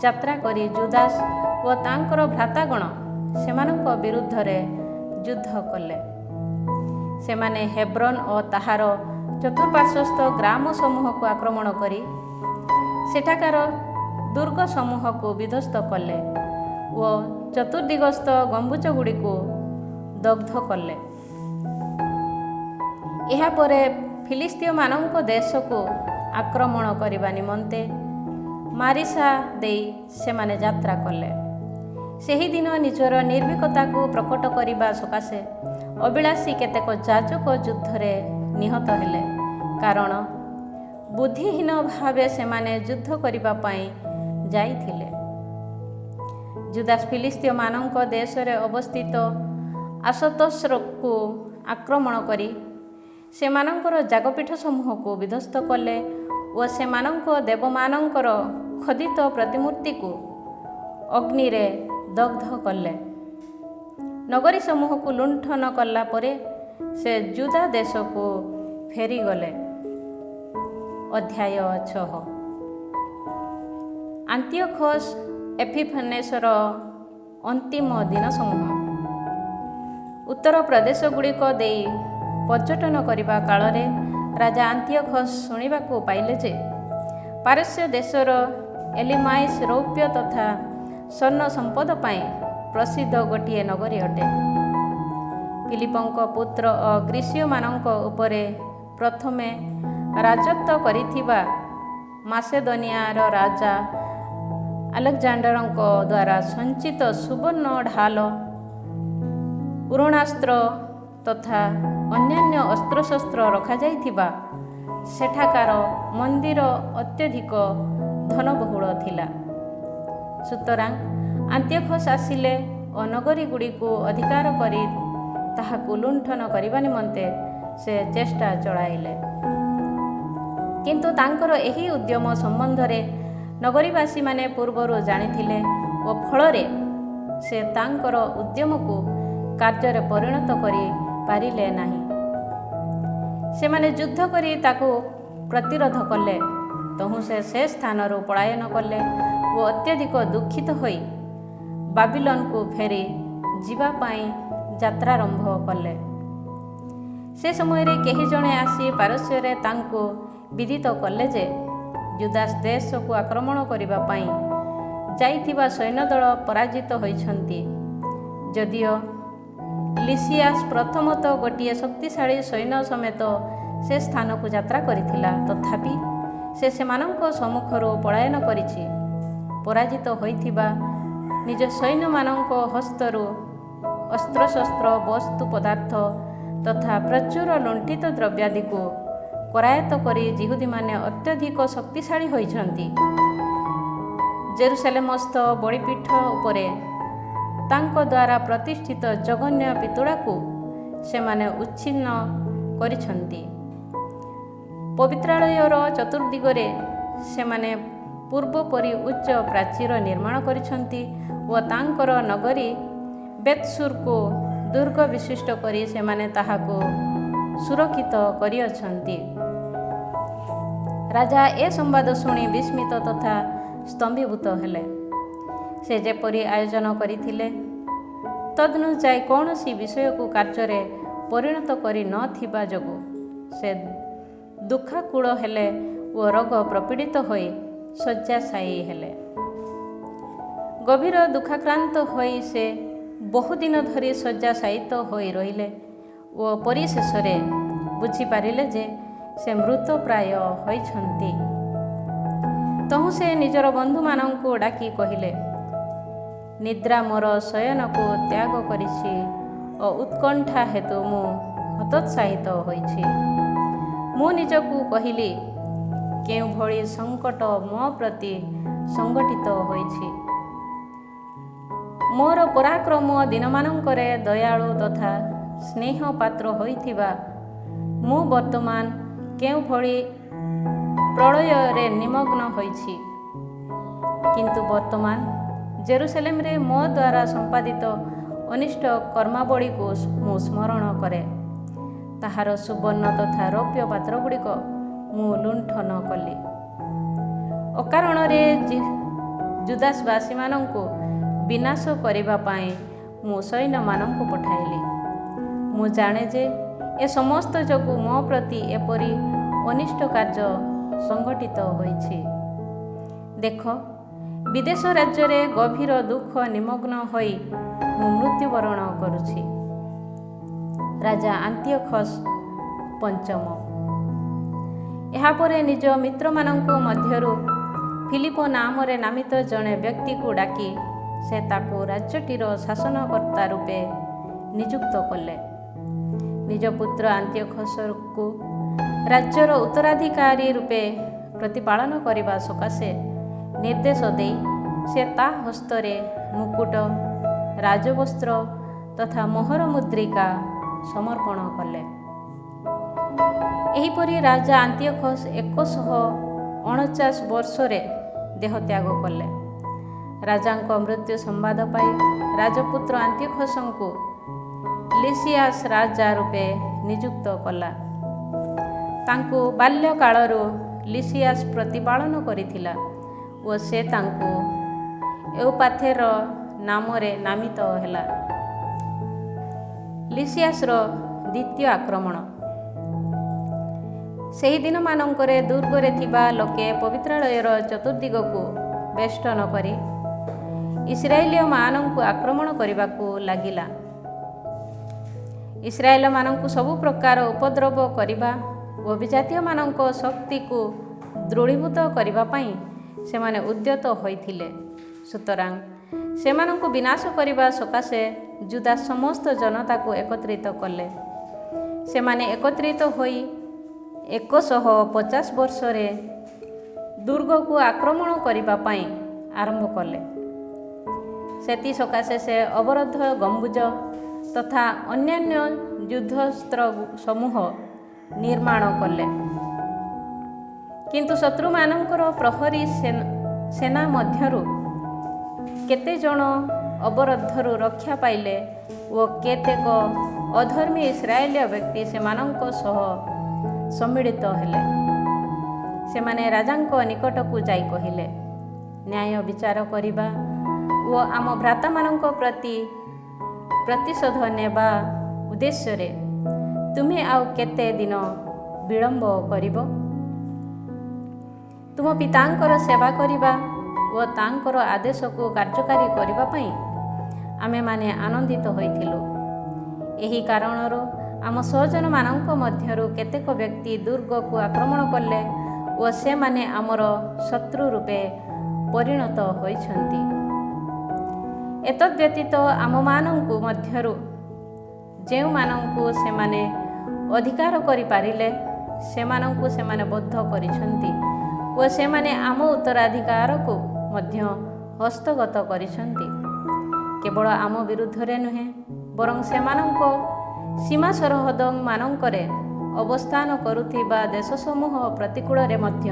ଯାତ୍ରା କରି ଜୁଦାସ ଓ ତାଙ୍କର ଭ୍ରାତାଗଣ ସେମାନଙ୍କ ବିରୁଦ୍ଧରେ ଯୁଦ୍ଧ କଲେ। ସେମାନେ ହେବ୍ରୋନ ଓ ତାହାର ଚତୁଃପାର୍ଶ୍ୱସ୍ଥ ଗ୍ରାମ ସମୂହକୁ ଆକ୍ରମଣ କରି ସେଠାକାର ଦୁର୍ଗ ସମୂହକୁ ବିଧ୍ୱସ୍ତ କଲେ ଓ ଚତୁର୍ଦିଗସ୍ଥ ଗମ୍ବୁଜଗୁଡ଼ିକୁ ଦଗ୍ଧ କଲେ। ଏହାପରେ ଫିଲିସ୍ତୀୟମାନଙ୍କ ଦେଶକୁ ଆକ୍ରମଣ କରିବା ନିମନ୍ତେ ମାରିସା ଦେଇ ସେମାନେ ଯାତ୍ରା କଲେ। ସେହିଦିନ ନିଜର ନିର୍ଭୀକତାକୁ ପ୍ରକଟ କରିବା ସକାଶେ ଅଭିଳାଷୀ କେତେକ ଯାଜକ ଯୁଦ୍ଧରେ ନିହତ ହେଲେ, କାରଣ ବୁଦ୍ଧିହୀନ ଭାବେ ସେମାନେ ଯୁଦ୍ଧ କରିବା ପାଇଁ ଯାଇଥିଲେ। ଜୁଦାସ ଫିଲିସ୍ତୀୟମାନଙ୍କ ଦେଶରେ ଅବସ୍ଥିତ ଆସୋତସ୍କୁ ଆକ୍ରମଣ କରି ସେମାନଙ୍କର ଯାଗପୀଠ ସମୂହକୁ ବିଧ୍ୱସ୍ତ କଲେ ଓ ସେମାନଙ୍କ ଦେବମାନଙ୍କର ଖୋଦିତ ପ୍ରତିମୂର୍ତ୍ତିକୁ ଅଗ୍ନିରେ ଦଗ୍ଧ କଲେ। ନଗରୀ ସମୂହକୁ ଲୁଣ୍ଠନ କଲା ପରେ ସେ ଜୁଦା ଦେଶକୁ ଫେରିଗଲେ। ଅଧ୍ୟାୟ 6। ଆନ୍ତିଓଖୋସ ଏପିଫାନେସର ଅନ୍ତିମ ଦିନ ସମୂହ। ଉତ୍ତର ପ୍ରଦେଶଗୁଡ଼ିକ ଦେଇ ପର୍ଯ୍ୟଟନ କରିବା କାଳରେ ରାଜା ଆନ୍ତିଓଖୋସ ଶୁଣିବାକୁ ପାଇଲେ ଯେ ପାରସ୍ୟ ଦେଶର ଏଲିମାଇସ ରୌପ୍ୟ ତଥା ସ୍ୱର୍ଣ୍ଣ ସମ୍ପଦ ପାଇଁ ପ୍ରସିଦ୍ଧ ଗୋଟିଏ ନଗରୀ ଅଟେ। ଫିଲିପଙ୍କ ପୁତ୍ର ଓ ଗ୍ରୀସୀୟମାନଙ୍କ ଉପରେ ପ୍ରଥମେ ରାଜତ୍ୱ କରିଥିବା ମାସେଦୋନିଆର ରାଜା ଆଲେକଜାଣ୍ଡରଙ୍କ ଦ୍ୱାରା ସଞ୍ଚିତ ସୁବର୍ଣ୍ଣ ଢାଲ, ଉରୁଣାସ୍ତ୍ର ତଥା ଅନ୍ୟାନ୍ୟ ଅସ୍ତ୍ରଶସ୍ତ୍ର ରଖାଯାଇଥିବା ସେଠାକାର ମନ୍ଦିର ଅତ୍ୟଧିକ ଧନବହୁଳ ଥିଲା। ସୁତରାଂ ଆନ୍ତିଓଖୋସ ଆସିଲେ ଓ ନଗରୀଗୁଡ଼ିକୁ ଅଧିକାର କରି ତାହାକୁ ଲୁଣ୍ଠନ କରିବା ନିମନ୍ତେ ସେ ଚେଷ୍ଟା ଚଳାଇଲେ। କିନ୍ତୁ ତାଙ୍କର ଏହି ଉଦ୍ୟମ ସମ୍ବନ୍ଧରେ ନଗରୀବାସୀମାନେ ପୂର୍ବରୁ ଜାଣିଥିଲେ ଓ ଫଳରେ ସେ ତାଙ୍କର ଉଦ୍ୟମକୁ କାର୍ଯ୍ୟରେ ପରିଣତ କରି ପାରିଲେ ନାହିଁ। ସେମାନେ ଯୁଦ୍ଧ କରି ତାକୁ ପ୍ରତିରୋଧ କଲେ। ତହୁଁ ସେ ସ୍ଥାନରୁ ପଳାୟନ କଲେ ଓ ଅତ୍ୟଧିକ ଦୁଃଖିତ ହୋଇ ବାବିଲୋନକୁ ଫେରି ଯିବା ପାଇଁ ଯାତ୍ରାରମ୍ଭ କଲେ। ସେ ସମୟରେ କେହି ଜଣେ ଆସି ପାରସ୍ୟରେ ତାଙ୍କୁ ବିଦିତ କଲେ ଯେ ଜୁଦାସ ଦେଶକୁ ଆକ୍ରମଣ କରିବା ପାଇଁ ଯାଇଥିବା ସୈନ୍ୟଦଳ ପରାଜିତ ହୋଇଛନ୍ତି। ଯଦିଓ ଲିସିଆସ ପ୍ରଥମତଃ ଗୋଟିଏ ଶକ୍ତିଶାଳୀ ସୈନ୍ୟ ସମେତ ସେ ସ୍ଥାନକୁ ଯାତ୍ରା କରିଥିଲା, ତଥାପି ସେ ସେମାନଙ୍କ ସମ୍ମୁଖରୁ ପଳାୟନ କରିଛି। ପରାଜିତ ହୋଇଥିବା ନିଜ ସୈନ୍ୟମାନଙ୍କ ହସ୍ତରୁ ଅସ୍ତ୍ରଶସ୍ତ୍ର, ବସ୍ତୁ ପଦାର୍ଥ ତଥା ପ୍ରଚୁର ଲୁଣ୍ଠିତ ଦ୍ରବ୍ୟାଦିକୁ କରାୟତ୍ତ କରି ଯିହୁଦୀମାନେ ଅତ୍ୟଧିକ ଶକ୍ତିଶାଳୀ ହୋଇଛନ୍ତି। ଜେରୁସାଲେମସ୍ଥ ବଳିପୀଠ ଉପରେ ତାଙ୍କ ଦ୍ୱାରା ପ୍ରତିଷ୍ଠିତ ଜଘନ୍ୟ ପିତୁଳାକୁ ସେମାନେ ଉଚ୍ଛିନ୍ନ କରିଛନ୍ତି। ପବିତ୍ରାଳୟର ଚତୁର୍ଦିଗରେ ସେମାନେ ପୂର୍ବ ପରି ଉଚ୍ଚ ପ୍ରାଚୀର ନିର୍ମାଣ କରିଛନ୍ତି ଓ ତାଙ୍କର ନଗରୀ ବେତ୍‌ସୁରକୁ ଦୁର୍ଗ ବିଶିଷ୍ଟ କରି ସେମାନେ ତାହାକୁ ସୁରକ୍ଷିତ କରିଅଛନ୍ତି। ରାଜା ଏ ସମ୍ବାଦ ଶୁଣି ବିସ୍ମିତ ତଥା ସ୍ତମ୍ଭୀଭୂତ ହେଲେ। ସେ ଯେପରି ଆୟୋଜନ କରିଥିଲେ ତଦନୁଯାୟୀ କୌଣସି ବିଷୟକୁ କାର୍ଯ୍ୟରେ ପରିଣତ କରି ନ ଥିବା ଯୋଗୁଁ ସେ ଦୁଃଖାକୁଳ ହେଲେ ଓ ରୋଗ ପ୍ରପୀଡ଼ିତ ହୋଇ ଶଯ୍ୟାଶାୟୀ ହେଲେ। ଗଭୀର ଦୁଃଖାକ୍ରାନ୍ତ ହୋଇ ସେ ବହୁଦିନ ଧରି ଶଯ୍ୟାଶାୟିତ ହୋଇ ରହିଲେ ଓ ପରିଶେଷରେ ବୁଝିପାରିଲେ ଯେ ସେ ମୃତପ୍ରାୟ ହୋଇଛନ୍ତି। ତହୁଁ ସେ ନିଜର ବନ୍ଧୁମାନଙ୍କୁ ଡାକି କହିଲେ, ନିଦ୍ରା ମୋର ଶୟନକୁ ତ୍ୟାଗ କରିଛି ଓ ଉତ୍କଣ୍ଠା ହେତୁ ମୁଁ ହତୋତ୍ସାହିତ ହୋଇଛି। ମୁଁ ନିଜକୁ କହିଲି, କେଉଁଭଳି ସଙ୍କଟ ମୋ ପ୍ରତି ସଂଗଠିତ ହୋଇଛି। ମୋର ପରାକ୍ରମ ଦିନମାନଙ୍କରେ ଦୟାଳୁ ତଥା ସ୍ନେହ ପାତ୍ର ହୋଇଥିବା ମୁଁ ବର୍ତ୍ତମାନ କେଉଁଭଳି ପ୍ରଳୟରେ ନିମଗ୍ନ ହୋଇଛି। କିନ୍ତୁ ବର୍ତ୍ତମାନ ଜେରୁସାଲେମରେ ମୋ ଦ୍ୱାରା ସମ୍ପାଦିତ ଅନିଷ୍ଟ କର୍ମାବଳୀକୁ ମୁଁ ସ୍ମରଣ କରେ। ତାହାର ସୁବର୍ଣ୍ଣ ତଥା ରୌପ୍ୟ ପାତ୍ରଗୁଡ଼ିକ ମୁଁ ଲୁଣ୍ଠନ କଲି। ଅକାରଣରେ ଜୁଦାସବାସୀମାନଙ୍କୁ ବିନାଶ କରିବା ପାଇଁ ମୁଁ ସୈନ୍ୟମାନଙ୍କୁ ପଠାଇଲି। ମୁଁ ଜାଣେ ଯେ ଏ ସମସ୍ତ ଯୋଗୁଁ ମୋ ପ୍ରତି ଏପରି ଅନିଷ୍ଟ କାର୍ଯ୍ୟ ସଂଘଟିତ ହୋଇଛି। ଦେଖ, ବିଦେଶ ରାଜ୍ୟରେ ଗଭୀର ଦୁଃଖ ନିମଗ୍ନ ହୋଇ ମୁଁ ମୃତ୍ୟୁବରଣ କରୁଛି। ରାଜା ଆନ୍ତିଓଖସ୍ ପଞ୍ଚମ। ଏହାପରେ ନିଜ ମିତ୍ରମାନଙ୍କ ମଧ୍ୟରୁ ଫିଲିପ ନାମରେ ନାମିତ ଜଣେ ବ୍ୟକ୍ତିକୁ ଡାକି ସେ ତାକୁ ରାଜ୍ୟଟିର ଶାସନକର୍ତ୍ତା ରୂପେ ନିଯୁକ୍ତ କଲେ। ନିଜ ପୁତ୍ର ଆନ୍ତିଓଖସକୁ ରାଜ୍ୟର ଉତ୍ତରାଧିକାରୀ ରୂପେ ପ୍ରତିପାଳନ କରିବା ସକାଶେ ନିର୍ଦ୍ଦେଶ ଦେଇ ସେ ତା ହସ୍ତରେ ମୁକୁଟ, ରାଜବସ୍ତ୍ର ତଥା ମୋହର ମୁଦ୍ରିକା ସମର୍ପଣ କଲେ। ଏହିପରି ରାଜା ଆନ୍ତିଓଖସ୍ 149 ବର୍ଷରେ ଦେହତ୍ୟାଗ କଲେ। ରାଜାଙ୍କ ମୃତ୍ୟୁ ସମ୍ବାଦ ପାଇ ରାଜପୁତ୍ର ଆନ୍ତିଓଖସଙ୍କୁ ଲିସିଆସ୍ ରାଜା ରୂପେ ନିଯୁକ୍ତ କଲା। ତାଙ୍କୁ ବାଲ୍ୟକାଳରୁ ଲିସିଆସ୍ ପ୍ରତିପାଳନ କରିଥିଲା ଓ ସେ ତାଙ୍କୁ ଏଉପାଥେର ନାମରେ ନାମିତ ହେଲା। ଲିସିଆସ୍ର ଦ୍ୱିତୀୟ ଆକ୍ରମଣ। ସେହି ଦିନମାନଙ୍କରେ ଦୁର୍ଗରେ ଥିବା ଲୋକେ ପବିତ୍ରାଳୟର ଚତୁର୍ଦିଗକୁ ବେଷ୍ଟନ କରି ଇସ୍ରାଏଲୀୟମାନଙ୍କୁ ଆକ୍ରମଣ କରିବାକୁ ଲାଗିଲା। ଇସ୍ରାଏଲମାନଙ୍କୁ ସବୁ ପ୍ରକାର ଉପଦ୍ରବ କରିବା ଓ ବିଜାତୀୟମାନଙ୍କ ଶକ୍ତିକୁ ଦୃଢ଼ୀଭୂତ କରିବା ପାଇଁ ସେମାନେ ଉଦ୍ୟତ ହୋଇଥିଲେ। ସୁତରାଂ ସେମାନଙ୍କୁ ବିନାଶ କରିବା ସକାଶେ ଜୁଦା ସମସ୍ତ ଜନତାକୁ ଏକତ୍ରିତ କଲେ। ସେମାନେ ଏକତ୍ରିତ ହୋଇ 150 ବର୍ଷରେ ଦୁର୍ଗକୁ ଆକ୍ରମଣ କରିବା ପାଇଁ ଆରମ୍ଭ କଲେ। ସେଥିସକାଶେ ସେ ଅବରୋଧ ଗମ୍ବୁଜ ତଥା ଅନ୍ୟାନ୍ୟ ଯୁଦ୍ଧାସ୍ତ୍ର ସମୂହ ନିର୍ମାଣ କଲେ। କିନ୍ତୁ ଶତ୍ରୁମାନଙ୍କର ପ୍ରହରୀ ସେନା ମଧ୍ୟରୁ କେତେଜଣ ଅବରୋଧରୁ ରକ୍ଷା ପାଇଲେ ଓ କେତେକ ଅଧର୍ମୀ ଇସ୍ରାଏଲୀୟ ବ୍ୟକ୍ତି ସେମାନଙ୍କ ସହ ସମ୍ମିଳିତ ହେଲେ। ସେମାନେ ରାଜାଙ୍କ ନିକଟକୁ ଯାଇ କହିଲେ, ନ୍ୟାୟ ବିଚାର କରିବା ଓ ଆମ ଭ୍ରାତାମାନଙ୍କ ପ୍ରତି ପ୍ରତିଶୋଧ ନେବା ଉଦ୍ଦେଶ୍ୟରେ ତୁମେ ଆଉ କେତେ ଦିନ ବିଳମ୍ବ କରିବ? ତୁମ ପିତାଙ୍କର ସେବା କରିବା ଓ ତାଙ୍କର ଆଦେଶକୁ କାର୍ଯ୍ୟକାରୀ କରିବା ପାଇଁ ଆମେମାନେ ଆନନ୍ଦିତ ହୋଇଥିଲୁ। ଏହି କାରଣରୁ ଆମ ସହଜନମାନଙ୍କ ମଧ୍ୟରୁ କେତେକ ବ୍ୟକ୍ତି ଦୁର୍ଗକୁ ଆକ୍ରମଣ କଲେ ଓ ଓ ସେମାନେ ଆମର ଶତ୍ରୁ ରୂପେ ପରିଣତ ହୋଇଛନ୍ତି। ଏତଦ୍‌ବ୍ୟତୀତ ଆମମାନଙ୍କୁ ମଧ୍ୟରୁ ଯେଉଁମାନଙ୍କୁ ସେମାନେ ଅଧିକାର କରିପାରିଲେ ସେମାନଙ୍କୁ ସେମାନେ ବଦ୍ଧ କରିଛନ୍ତି ଓ ସେମାନେ ଆମ ଉତ୍ତରାଧିକାରକୁ ମଧ୍ୟ ହସ୍ତଗତ କରିଛନ୍ତି। କେବଳ ଆମ ବିରୁଦ୍ଧରେ ନୁହେଁ ବରଂ ସେମାନଙ୍କ ସୀମା ସରହଦମାନଙ୍କରେ ଅବସ୍ଥାନ କରୁଥିବା ଦେଶସମୂହ ପ୍ରତିକୂଳରେ ମଧ୍ୟ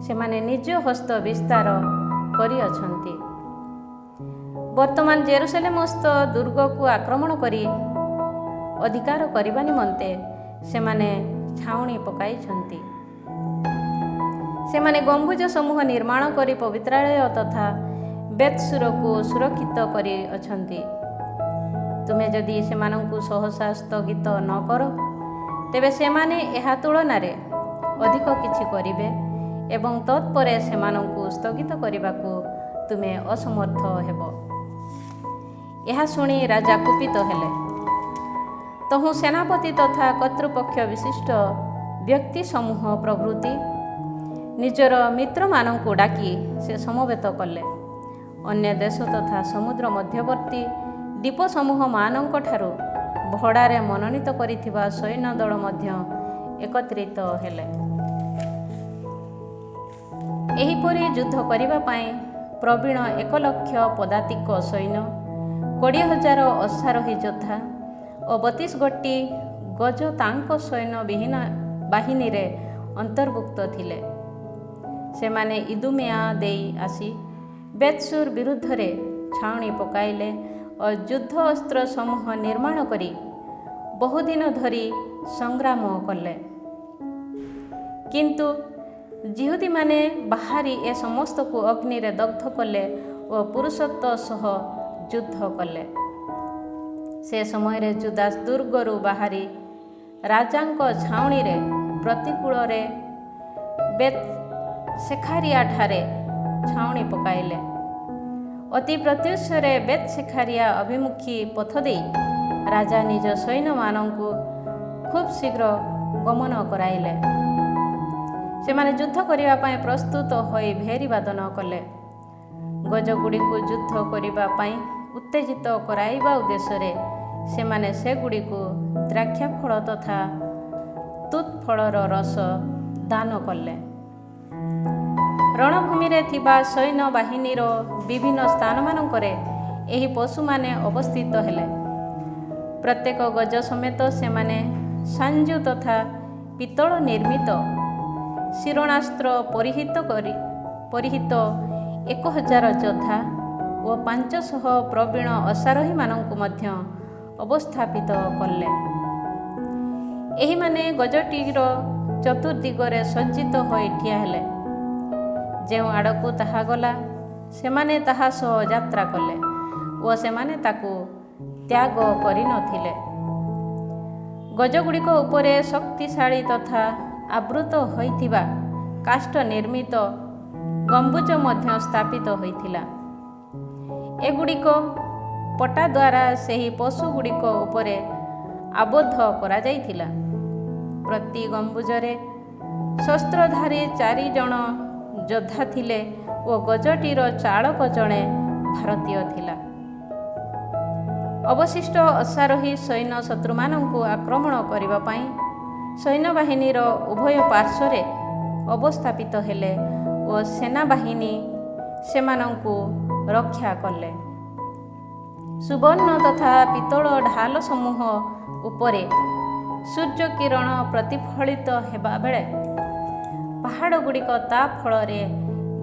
ସେମାନେ ନିଜ ହସ୍ତ ବିସ୍ତାର କରିଅଛନ୍ତି। ବର୍ତ୍ତମାନ ଜେରୁସାଲେମସ୍ଥ ଦୁର୍ଗକୁ ଆକ୍ରମଣ କରି ଅଧିକାର କରିବା ନିମନ୍ତେ ସେମାନେ ଛାଉଣି ପକାଇଛନ୍ତି। ସେମାନେ ଗମ୍ବୁଜ ସମୂହ ନିର୍ମାଣ କରି ପବିତ୍ରାଳୟ ତଥା ବେତ୍‌ସୁରକୁ ସୁରକ୍ଷିତ କରିଅଛନ୍ତି। ତୁମେ ଯଦି ସେମାନଙ୍କୁ ସହସା ସ୍ଥଗିତ ନ କର ତେବେ ସେମାନେ ଏହା ତୁଳନାରେ ଅଧିକ କିଛି କରିବେ ଏବଂ ତତ୍‌ପରେ ସେମାନଙ୍କୁ ସ୍ଥଗିତ କରିବାକୁ ତୁମେ ଅସମର୍ଥ ହେବ। ଏହା ଶୁଣି ରାଜା କୁପିତ ହେଲେ। ତହୁଁ ସେନାପତି ତଥା କର୍ତ୍ତୃପକ୍ଷ ବିଶିଷ୍ଟ ବ୍ୟକ୍ତି ସମୂହ ପ୍ରଭୃତି ନିଜର ମିତ୍ରମାନଙ୍କୁ ଡାକି ସେ ସମବେତ କଲେ। ଅନ୍ୟ ଦେଶ ତଥା ସମୁଦ୍ର ମଧ୍ୟବର୍ତ୍ତୀ ଦ୍ୱୀପସମୂହମାନଙ୍କଠାରୁ ଭଡ଼ାରେ ମନୋନୀତ କରିଥିବା ସୈନ୍ୟ ଦଳ ମଧ୍ୟ ଏକତ୍ରିତ ହେଲେ। ଏହିପରି ଯୁଦ୍ଧ କରିବା ପାଇଁ ପ୍ରବୀଣ 1,00,000 ପଦାତିକ ସୈନ୍ୟ, 20,000 ଅଶ୍ୱାରୋହୀ ଯୋଦ୍ଧା ଓ 32 ଗୋଟି ଗଜ ତାଙ୍କ ସୈନ୍ୟ ବାହିନୀରେ ଅନ୍ତର୍ଭୁକ୍ତ ଥିଲେ। ସେମାନେ ଇଦୁମେଆ ଦେଇ ଆସି ବେତ୍‌ସୁର ବିରୁଦ୍ଧରେ ଛାଉଣି ପକାଇଲେ ଓ ଯୁଦ୍ଧ ଅସ୍ତ୍ର ସମୂହ ନିର୍ମାଣ କରି ବହୁଦିନ ଧରି ସଂଗ୍ରାମ କଲେ। କିନ୍ତୁ ଯିହୁଦୀମାନେ ବାହାରି ଏ ସମସ୍ତକୁ ଅଗ୍ନିରେ ଦଗ୍ଧ କଲେ ଓ ପୁରୁଷତ୍ୱ ସହ ଯୁଦ୍ଧ କଲେ। ସେ ସମୟରେ ଜୁଦାସ ଦୁର୍ଗରୁ ବାହାରି ରାଜାଙ୍କ ଛାଉଣିରେ ପ୍ରତିକୂଳରେ ବେତ୍‌ଶେଖାରିଆଠାରେ ଛାଉଣି ପକାଇଲେ। ଅତି ପ୍ରତ୍ୟୁଷରେ ବେତ୍‌ଶେଖାରିଆ ଅଭିମୁଖୀ ପଥ ଦେଇ ରାଜା ନିଜ ସୈନ୍ୟମାନଙ୍କୁ ଖୁବ୍ ଶୀଘ୍ର ଗମନ କରାଇଲେ। ସେମାନେ ଯୁଦ୍ଧ କରିବା ପାଇଁ ପ୍ରସ୍ତୁତ ହୋଇ ଭେରୀ ବାଦନ କଲେ। ଗଜଗୁଡ଼ିକୁ ଯୁଦ୍ଧ କରିବା ପାଇଁ ଉତ୍ତେଜିତ କରାଇବା ଉଦ୍ଦେଶ୍ୟରେ ସେମାନେ ସେଗୁଡ଼ିକୁ ଦ୍ରାକ୍ଷାଫଳ ତଥା ତୁତ୍ ଫଳର ରସ ଦାନ କଲେ। ରଣଭୂମିରେ ଥିବା ସୈନ୍ୟବାହିନୀର ବିଭିନ୍ନ ସ୍ଥାନମାନଙ୍କରେ ଏହି ପଶୁମାନେ ଅବସ୍ଥିତ ହେଲେ। ପ୍ରତ୍ୟେକ ଗଜ ସମେତ ସେମାନେ ସାଞ୍ଜୁ ତଥା ପିତ୍ତଳ ନିର୍ମିତ ଶିରଣାସ୍ତ୍ର ପରିହିତ 1,000 ଯୋଦ୍ଧା ଓ 500 ପ୍ରବୀଣ ଅଶ୍ୱାରୋହୀମାନଙ୍କୁ ମଧ୍ୟ ଅବସ୍ଥାପିତ କଲେ। ଏହିମାନେ ଗଜଟିର ଚତୁର୍ଦ୍ଦିଗରେ ସଜ୍ଜିତ ହୋଇ ଠିଆ ହେଲେ। ଯେଉଁ ଆଡ଼କୁ ତାହା ଗଲା ସେମାନେ ତାହା ସହ ଯାତ୍ରା କଲେ ଓ ସେମାନେ ତାକୁ ତ୍ୟାଗ କରିନଥିଲେ। ଗଜଗୁଡ଼ିକ ଉପରେ ଶକ୍ତିଶାଳୀ ତଥା ଆବୃତ ହୋଇଥିବା କାଷ୍ଠ ନିର୍ମିତ ଗମ୍ବୁଜ ମଧ୍ୟ ସ୍ଥାପିତ ହୋଇଥିଲା। ଏଗୁଡ଼ିକ ପଟା ଦ୍ୱାରା ସେହି ପଶୁଗୁଡ଼ିକ ଉପରେ ଆବଦ୍ଧ କରାଯାଇଥିଲା। ପ୍ରତି ଗମ୍ବୁଜରେ ଶସ୍ତ୍ରଧାରୀ 4 ଜଣ ଯୋଦ୍ଧା ଥିଲେ ଓ ଗଜଟିର ଚାଳକ ଜଣେ ଭାରତୀୟ ଥିଲା। ଅବଶିଷ୍ଟ ଅଶ୍ୱାରୋହୀ ସୈନ୍ୟ ଶତ୍ରୁମାନଙ୍କୁ ଆକ୍ରମଣ କରିବା ପାଇଁ ସୈନ୍ୟବାହିନୀର ଉଭୟ ପାର୍ଶ୍ୱରେ ଅବସ୍ଥାପିତ ହେଲେ ଓ ସେନାବାହିନୀ ସେମାନଙ୍କୁ ରକ୍ଷା କଲେ। ସୁବର୍ଣ୍ଣ ତଥା ପିତ୍ତଳ ଢାଲ ସମୂହ ଉପରେ ସୂର୍ଯ୍ୟ କିରଣ ପ୍ରତିଫଳିତ ହେବା ବେଳେ ପାହାଡ଼ଗୁଡ଼ିକ ତା ଫଳରେ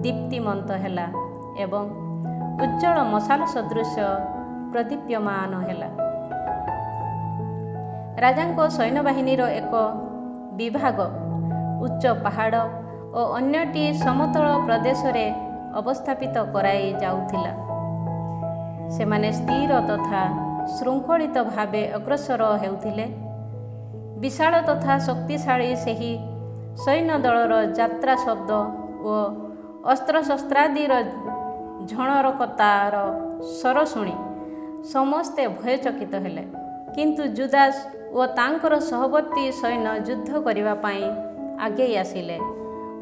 ଦୀପ୍ତିମନ୍ତ ହେଲା ଏବଂ ଉଜ୍ଜ୍ୱଳ ମଶାଲ ସଦୃଶ ପ୍ରଦୀପ୍ୟମାନ ହେଲା। ରାଜାଙ୍କ ସୈନ୍ୟବାହିନୀର ଏକ ବିଭାଗ ଉଚ୍ଚ ପାହାଡ଼ ଓ ଅନ୍ୟଟି ସମତଳ ପ୍ରଦେଶରେ ଅବସ୍ଥାପିତ କରାଇ ଯାଉଥିଲା। ସେମାନେ ସ୍ଥିର ତଥା ଶୃଙ୍ଖଳିତ ଭାବେ ଅଗ୍ରସର ହେଉଥିଲେ। ବିଶାଳ ତଥା ଶକ୍ତିଶାଳୀ ସେହି ସୈନ୍ୟଦଳର ଯାତ୍ରା ଶବ୍ଦ ଓ ଅସ୍ତ୍ରଶସ୍ତ୍ରାଦିର ଝଣରକତାର ସ୍ୱର ଶୁଣି ସମସ୍ତେ ଭୟଚକିତ ହେଲେ। କିନ୍ତୁ ଜୁଦାସ ଓ ତାଙ୍କର ସହବର୍ତ୍ତୀ ସୈନ୍ୟ ଯୁଦ୍ଧ କରିବା ପାଇଁ ଆଗେଇ ଆସିଲେ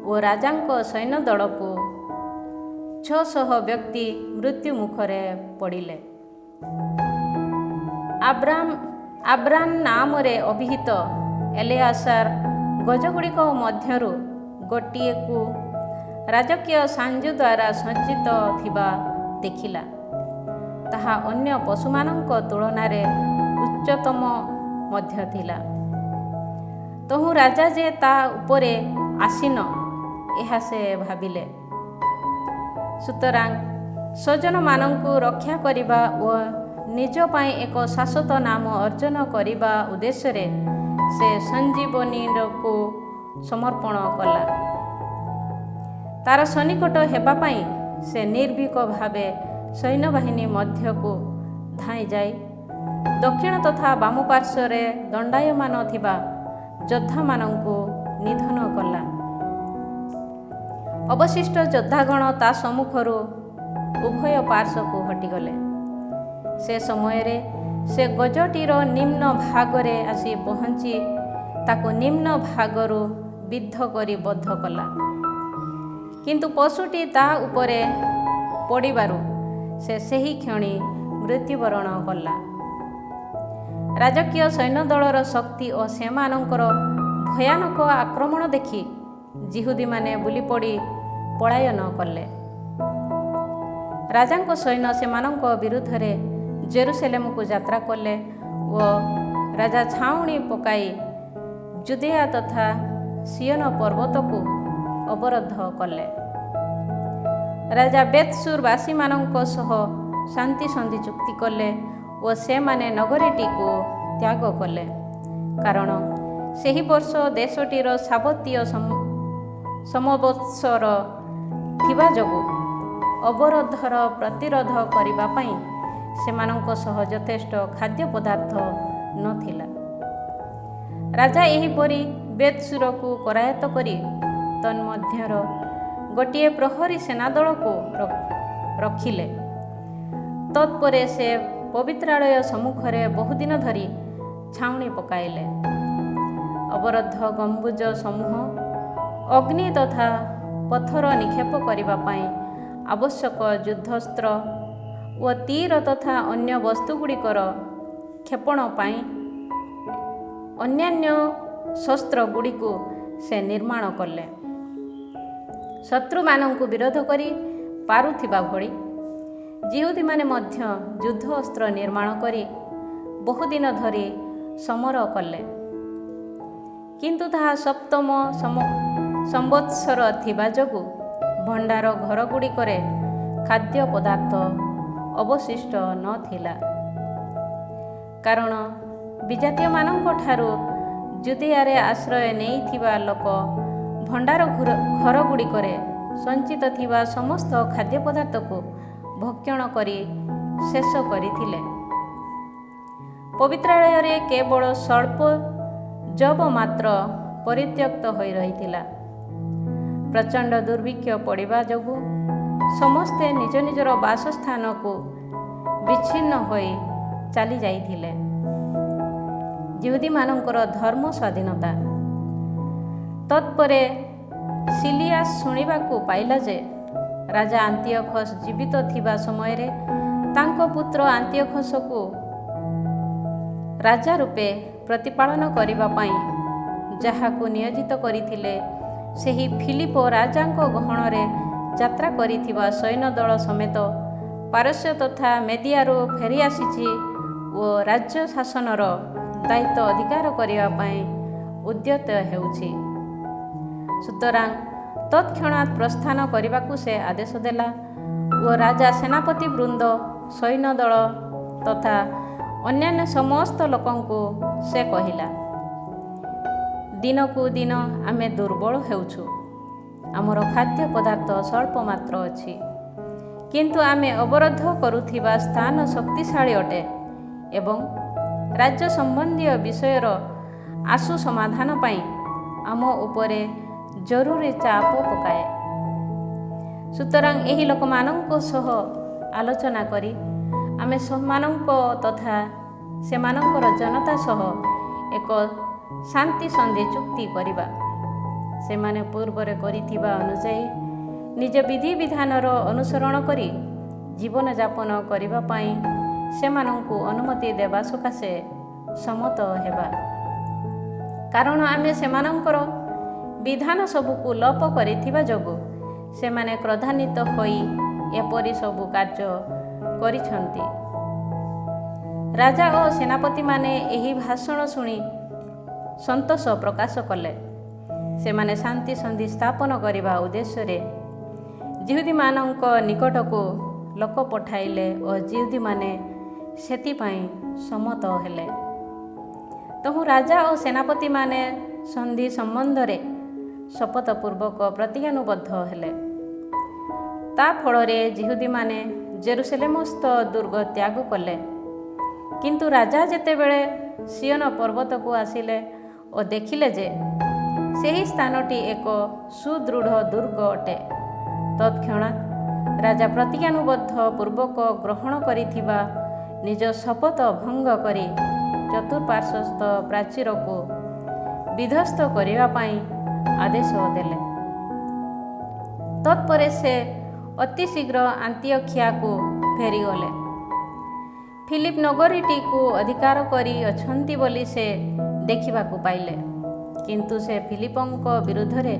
ଓ ଓ ରାଜାଙ୍କ ସୈନ୍ୟ ଦଳକୁ 600 ବ୍ୟକ୍ତି ମୃତ୍ୟୁ ମୁଖରେ ପଡ଼ିଲେ। ଆବ୍ରାମ ନାମରେ ଅଭିହିତ ଏଲେଆସାର ଗଜଗୁଡ଼ିକ ମଧ୍ୟରୁ ଗୋଟିଏକୁ ରାଜକୀୟ ସାଞ୍ଜୁ ଦ୍ୱାରା ସଜ୍ଜିତ ଥିବା ଦେଖିଲା। ତାହା ଅନ୍ୟ ପଶୁମାନଙ୍କ ତୁଳନାରେ ଉଚ୍ଚତମ ମଧ୍ୟ ଥିଲା। ତହୁଁ ରାଜା ଯେ ତା ଉପରେ ଆସୀନ, ଏହା ସେ ଭାବିଲେ। ସୁତରାଂ ସ୍ୱଜନମାନଙ୍କୁ ରକ୍ଷା କରିବା ଓ ନିଜ ପାଇଁ ଏକ ଶାଶ୍ୱତ ନାମ ଅର୍ଜନ କରିବା ଉଦ୍ଦେଶ୍ୟରେ ସେ ସଞ୍ଜୀବନୀକୁ ସମର୍ପଣ କଲା। ତାର ସନ୍ନିକଟ ହେବା ପାଇଁ ସେ ନିର୍ଭୀକ ଭାବେ ସୈନ୍ୟବାହିନୀ ମଧ୍ୟକୁ ଧାଇଁ ଯାଇ ଦକ୍ଷିଣ ତଥା ବାମ ପାର୍ଶ୍ୱରେ ଦଣ୍ଡାୟମାନ ଥିବା ଯୋଦ୍ଧାମାନଙ୍କୁ ନିଧନ କଲା। ଅବଶିଷ୍ଟ ଯୋଦ୍ଧାଗଣ ତା ସମ୍ମୁଖରୁ ଉଭୟ ପାର୍ଶ୍ୱକୁ ହଟିଗଲେ। ସେ ସମୟରେ ସେ ଗଜଟିର ନିମ୍ନ ଭାଗରେ ଆସି ପହଞ୍ଚି ତାକୁ ନିମ୍ନ ଭାଗରୁ ବିଦ୍ଧ କରି ବଦ୍ଧ କଲା। କିନ୍ତୁ ପଶୁଟି ତା ଉପରେ ପଡ଼ିବାରୁ ସେ ସେହି କ୍ଷଣି ମୃତ୍ୟୁବରଣ କଲା। ରାଜକୀୟ ସୈନ୍ୟଦଳର ଶକ୍ତି ଓ ସେମାନଙ୍କର ଭୟାନକ ଆକ୍ରମଣ ଦେଖି ଯିହୁଦୀମାନେ ବୁଲିପଡ଼ି ପଳାୟନ କଲେ। ରାଜାଙ୍କ ସୈନ୍ୟ ସେମାନଙ୍କ ବିରୁଦ୍ଧରେ ଜେରୁସେଲେମକୁ ଯାତ୍ରା କଲେ ଓ ରାଜା ଛାଉଣି ପକାଇ ଜୁଦେୟା ତଥା ସିୟନ ପର୍ବତକୁ ଅବରୋଧ କଲେ। ରାଜା ବେତ୍‌ସୁରବାସୀମାନଙ୍କ ସହ ଶାନ୍ତି ସନ୍ଧି ଚୁକ୍ତି କଲେ ଓ ସେମାନେ ନଗରୀଟିକୁ ତ୍ୟାଗ କଲେ, କାରଣ ସେହି ବର୍ଷ ଦେଶଟିର ସାବତୀୟ ସମବତ୍ସର ଥିବା ଯୋଗୁଁ ଅବରୋଧର ପ୍ରତିରୋଧ କରିବା ପାଇଁ ସେମାନଙ୍କ ସହ ଯଥେଷ୍ଟ ଖାଦ୍ୟ ପଦାର୍ଥ ନଥିଲା। ରାଜା ଏହିପରି ବେତ୍‌ସୁରକୁ କରାୟତ୍ତ କରି ତନ୍ମଧ୍ୟର ଗୋଟିଏ ପ୍ରହରୀ ସେନାଦଳକୁ ରଖିଲେ। ତତ୍ପରେ ସେ ପବିତ୍ରାଳୟ ସମ୍ମୁଖରେ ବହୁଦିନ ଧରି ଛାଉଣି ପକାଇଲେ। ଅବରୋଧ ଗମ୍ବୁଜ ସମୂହ ଅଗ୍ନି ତଥା ପଥର ନିକ୍ଷେପ କରିବା ପାଇଁ ଆବଶ୍ୟକ ଯୁଦ୍ଧାସ୍ତ୍ର ଓ ତୀର ତଥା ଅନ୍ୟ ବସ୍ତୁଗୁଡ଼ିକର କ୍ଷେପଣ ପାଇଁ ଅନ୍ୟାନ୍ୟ ଶସ୍ତ୍ରଗୁଡ଼ିକୁ ସେ ନିର୍ମାଣ କଲେ। ଶତ୍ରୁମାନଙ୍କୁ ବିରୋଧ କରି ପାରୁଥିବା ଭଳି ଯିହୁଦୀମାନେ ମଧ୍ୟ ଯୁଦ୍ଧ ଅସ୍ତ୍ର ନିର୍ମାଣ କରି ବହୁଦିନ ଧରି ସମର କଲେ। କିନ୍ତୁ ତାହା ସପ୍ତମ ସମ୍ବତ୍ସର ଥିବା ଯୋଗୁଁ ଭଣ୍ଡାର ଘରଗୁଡ଼ିକରେ ଖାଦ୍ୟ ପଦାର୍ଥ ଅବଶିଷ୍ଟ ନଥିଲା, କାରଣ ବିଜାତୀୟମାନଙ୍କ ଠାରୁ ଜୁଦେୟାରେ ଆଶ୍ରୟ ନେଇଥିବା ଲୋକ ଭଣ୍ଡାର ଘରଗୁଡ଼ିକରେ ସଞ୍ଚିତ ଥିବା ସମସ୍ତ ଖାଦ୍ୟ ପଦାର୍ଥକୁ ଭକ୍ଷଣ କରି ଶେଷ କରିଥିଲେ। ପବିତ୍ରାଳୟରେ କେବଳ ସ୍ୱଳ୍ପ ଯବ ମାତ୍ର ପରିତ୍ୟକ୍ତ ହୋଇ ରହିଥିଲା। ପ୍ରଚଣ୍ଡ ଦୁର୍ଭିକ୍ଷ ପଡ଼ିବା ଯୋଗୁଁ ସମସ୍ତେ ନିଜ ନିଜର ବାସସ୍ଥାନକୁ ବିଚ୍ଛିନ୍ନ ହୋଇ ଚାଲି ଯାଇଥିଲେ। ଯିହୁଦୀମାନଙ୍କର ଧର୍ମ ସ୍ୱାଧୀନତା। ତତ୍ପରେ ସିଲିଆସ୍ ଶୁଣିବାକୁ ପାଇଲା ଯେ ରାଜା ଆନ୍ତିଓଖସ୍ ଜୀବିତ ଥିବା ସମୟରେ ତାଙ୍କ ପୁତ୍ର ଆନ୍ତିଓଖସକୁ ରାଜା ରୂପେ ପ୍ରତିପାଳନ କରିବା ପାଇଁ ଯାହାକୁ ନିୟୋଜିତ କରିଥିଲେ, ସେହି ଫିଲିପ ରାଜାଙ୍କ ଗହଣରେ ଯାତ୍ରା କରିଥିବା ସୈନ୍ୟଦଳ ସମେତ ପାରସ୍ୟ ତଥା ମେଦିଆରୁ ଫେରିଆସିଛି ଓ ରାଜ୍ୟ ଶାସନର ଦାୟିତ୍ୱ ଅଧିକାର କରିବା ପାଇଁ ଉଦ୍ୟତ ହେଉଛି। ସୁତରାଂ ତତ୍କ୍ଷଣାତ୍ ପ୍ରସ୍ଥାନ କରିବାକୁ ସେ ଆଦେଶ ଦେଲା ଓ ରାଜା ସେନାପତି ବୃନ୍ଦ, ସୈନ୍ୟଦଳ ତଥା ଅନ୍ୟାନ୍ୟ ସମସ୍ତ ଲୋକଙ୍କୁ ସେ କହିଲା, ଦିନକୁ ଦିନ ଆମେ ଦୁର୍ବଳ ହେଉଛୁ। ଆମର ଖାଦ୍ୟ ପଦାର୍ଥ ସ୍ୱଳ୍ପ ମାତ୍ର ଅଛି, କିନ୍ତୁ ଆମେ ଅବରୋଧ କରୁଥିବା ସ୍ଥାନ ଶକ୍ତିଶାଳୀ ଅଟେ ଏବଂ ରାଜ୍ୟ ସମ୍ବନ୍ଧୀୟ ବିଷୟର ଆଶୁ ସମାଧାନ ପାଇଁ ଆମ ଉପରେ ଜରୁରୀ ଚାପ ପକାଏ। ସୁତରାଂ ଏହି ଲୋକମାନଙ୍କ ସହ ଆଲୋଚନା କରି ଆମେ ସେମାନଙ୍କ ତଥା ସେମାନଙ୍କର ଜନତା ସହ ଏକ ଶାନ୍ତି ସନ୍ଧି ଚୁକ୍ତି କରିବା। ସେମାନେ ପୂର୍ବରେ କରିଥିବା ଅନୁଯାୟୀ ନିଜ ବିଧିବିଧାନର ଅନୁସରଣ କରି ଜୀବନଯାପନ କରିବା ପାଇଁ ସେମାନଙ୍କୁ ଅନୁମତି ଦେବା ସକାଶେ ସମ୍ମତ ହେବା। କାରଣ ଆମେ ସେମାନଙ୍କର ବିଧାନ ସବୁକୁ ଲୋପ କରିଥିବା ଯୋଗୁଁ ସେମାନେ କ୍ରୋଧାନ୍ୱିତ ହୋଇ ଏପରି ସବୁ କାର୍ଯ୍ୟ କରିଛନ୍ତି। ରାଜା ଓ ସେନାପତିମାନେ ଏହି ଭାଷଣ ଶୁଣି ସନ୍ତୋଷ ପ୍ରକାଶ କଲେ। ସେମାନେ ଶାନ୍ତି ସନ୍ଧି ସ୍ଥାପନ କରିବା ଉଦ୍ଦେଶ୍ୟରେ ଯିହୁଦୀମାନଙ୍କ ନିକଟକୁ ଲୋକ ପଠାଇଲେ ଓ ଯିହୁଦୀମାନେ ସେଥିପାଇଁ ସମ୍ମତ ହେଲେ। ତହୁଁ ରାଜା ଓ ସେନାପତିମାନେ ସନ୍ଧି ସମ୍ବନ୍ଧରେ ଶପଥପୂର୍ବକ ପ୍ରତିଜ୍ଞାନୁବଦ୍ଧ ହେଲେ। ତା ଫଳରେ ଯିହୁଦୀମାନେ ଜେରୁସଲେମସ୍ଥ ଦୁର୍ଗ ତ୍ୟାଗ କଲେ। କିନ୍ତୁ ରାଜା ଯେତେବେଳେ ସିୟନ ପର୍ବତକୁ ଆସିଲେ ଓ ଦେଖିଲେ ଯେ ସେହି ସ୍ଥାନଟି ଏକ ସୁଦୃଢ଼ ଦୁର୍ଗ ଅଟେ, ତତ୍କ୍ଷଣାତ୍ ରାଜା ପ୍ରତିଜ୍ଞାନୁବଦ୍ଧ ପୂର୍ବକ ଗ୍ରହଣ କରିଥିବା ନିଜ ଶପଥ ଭଙ୍ଗ କରି ଚତୁଃପାର୍ଶ୍ୱସ୍ଥ ପ୍ରାଚୀରକୁ ବିଧ୍ୱସ୍ତ କରିବା ପାଇଁ ଆଦେଶ ଦେଲେ। ତତ୍ପରେ ସେ ଅତି ଶୀଘ୍ର ଆନ୍ତିଓଖିଆକୁ ଫେରିଗଲେ। ଫିଲିପ ନଗରୀଟିକୁ ଅଧିକାର କରି ଅଛନ୍ତି ବୋଲି ସେ ଦେଖିବାକୁ ପାଇଲେ। କିନ୍ତୁ ସେ ଫିଲିପଙ୍କ ବିରୁଦ୍ଧରେ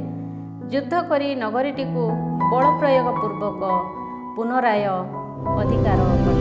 ଯୁଦ୍ଧ କରି ନଗରୀଟିକୁ ବଳ ପ୍ରୟୋଗ ପୂର୍ବକ ପୁନରାୟ ଅଧିକାର କଲେ।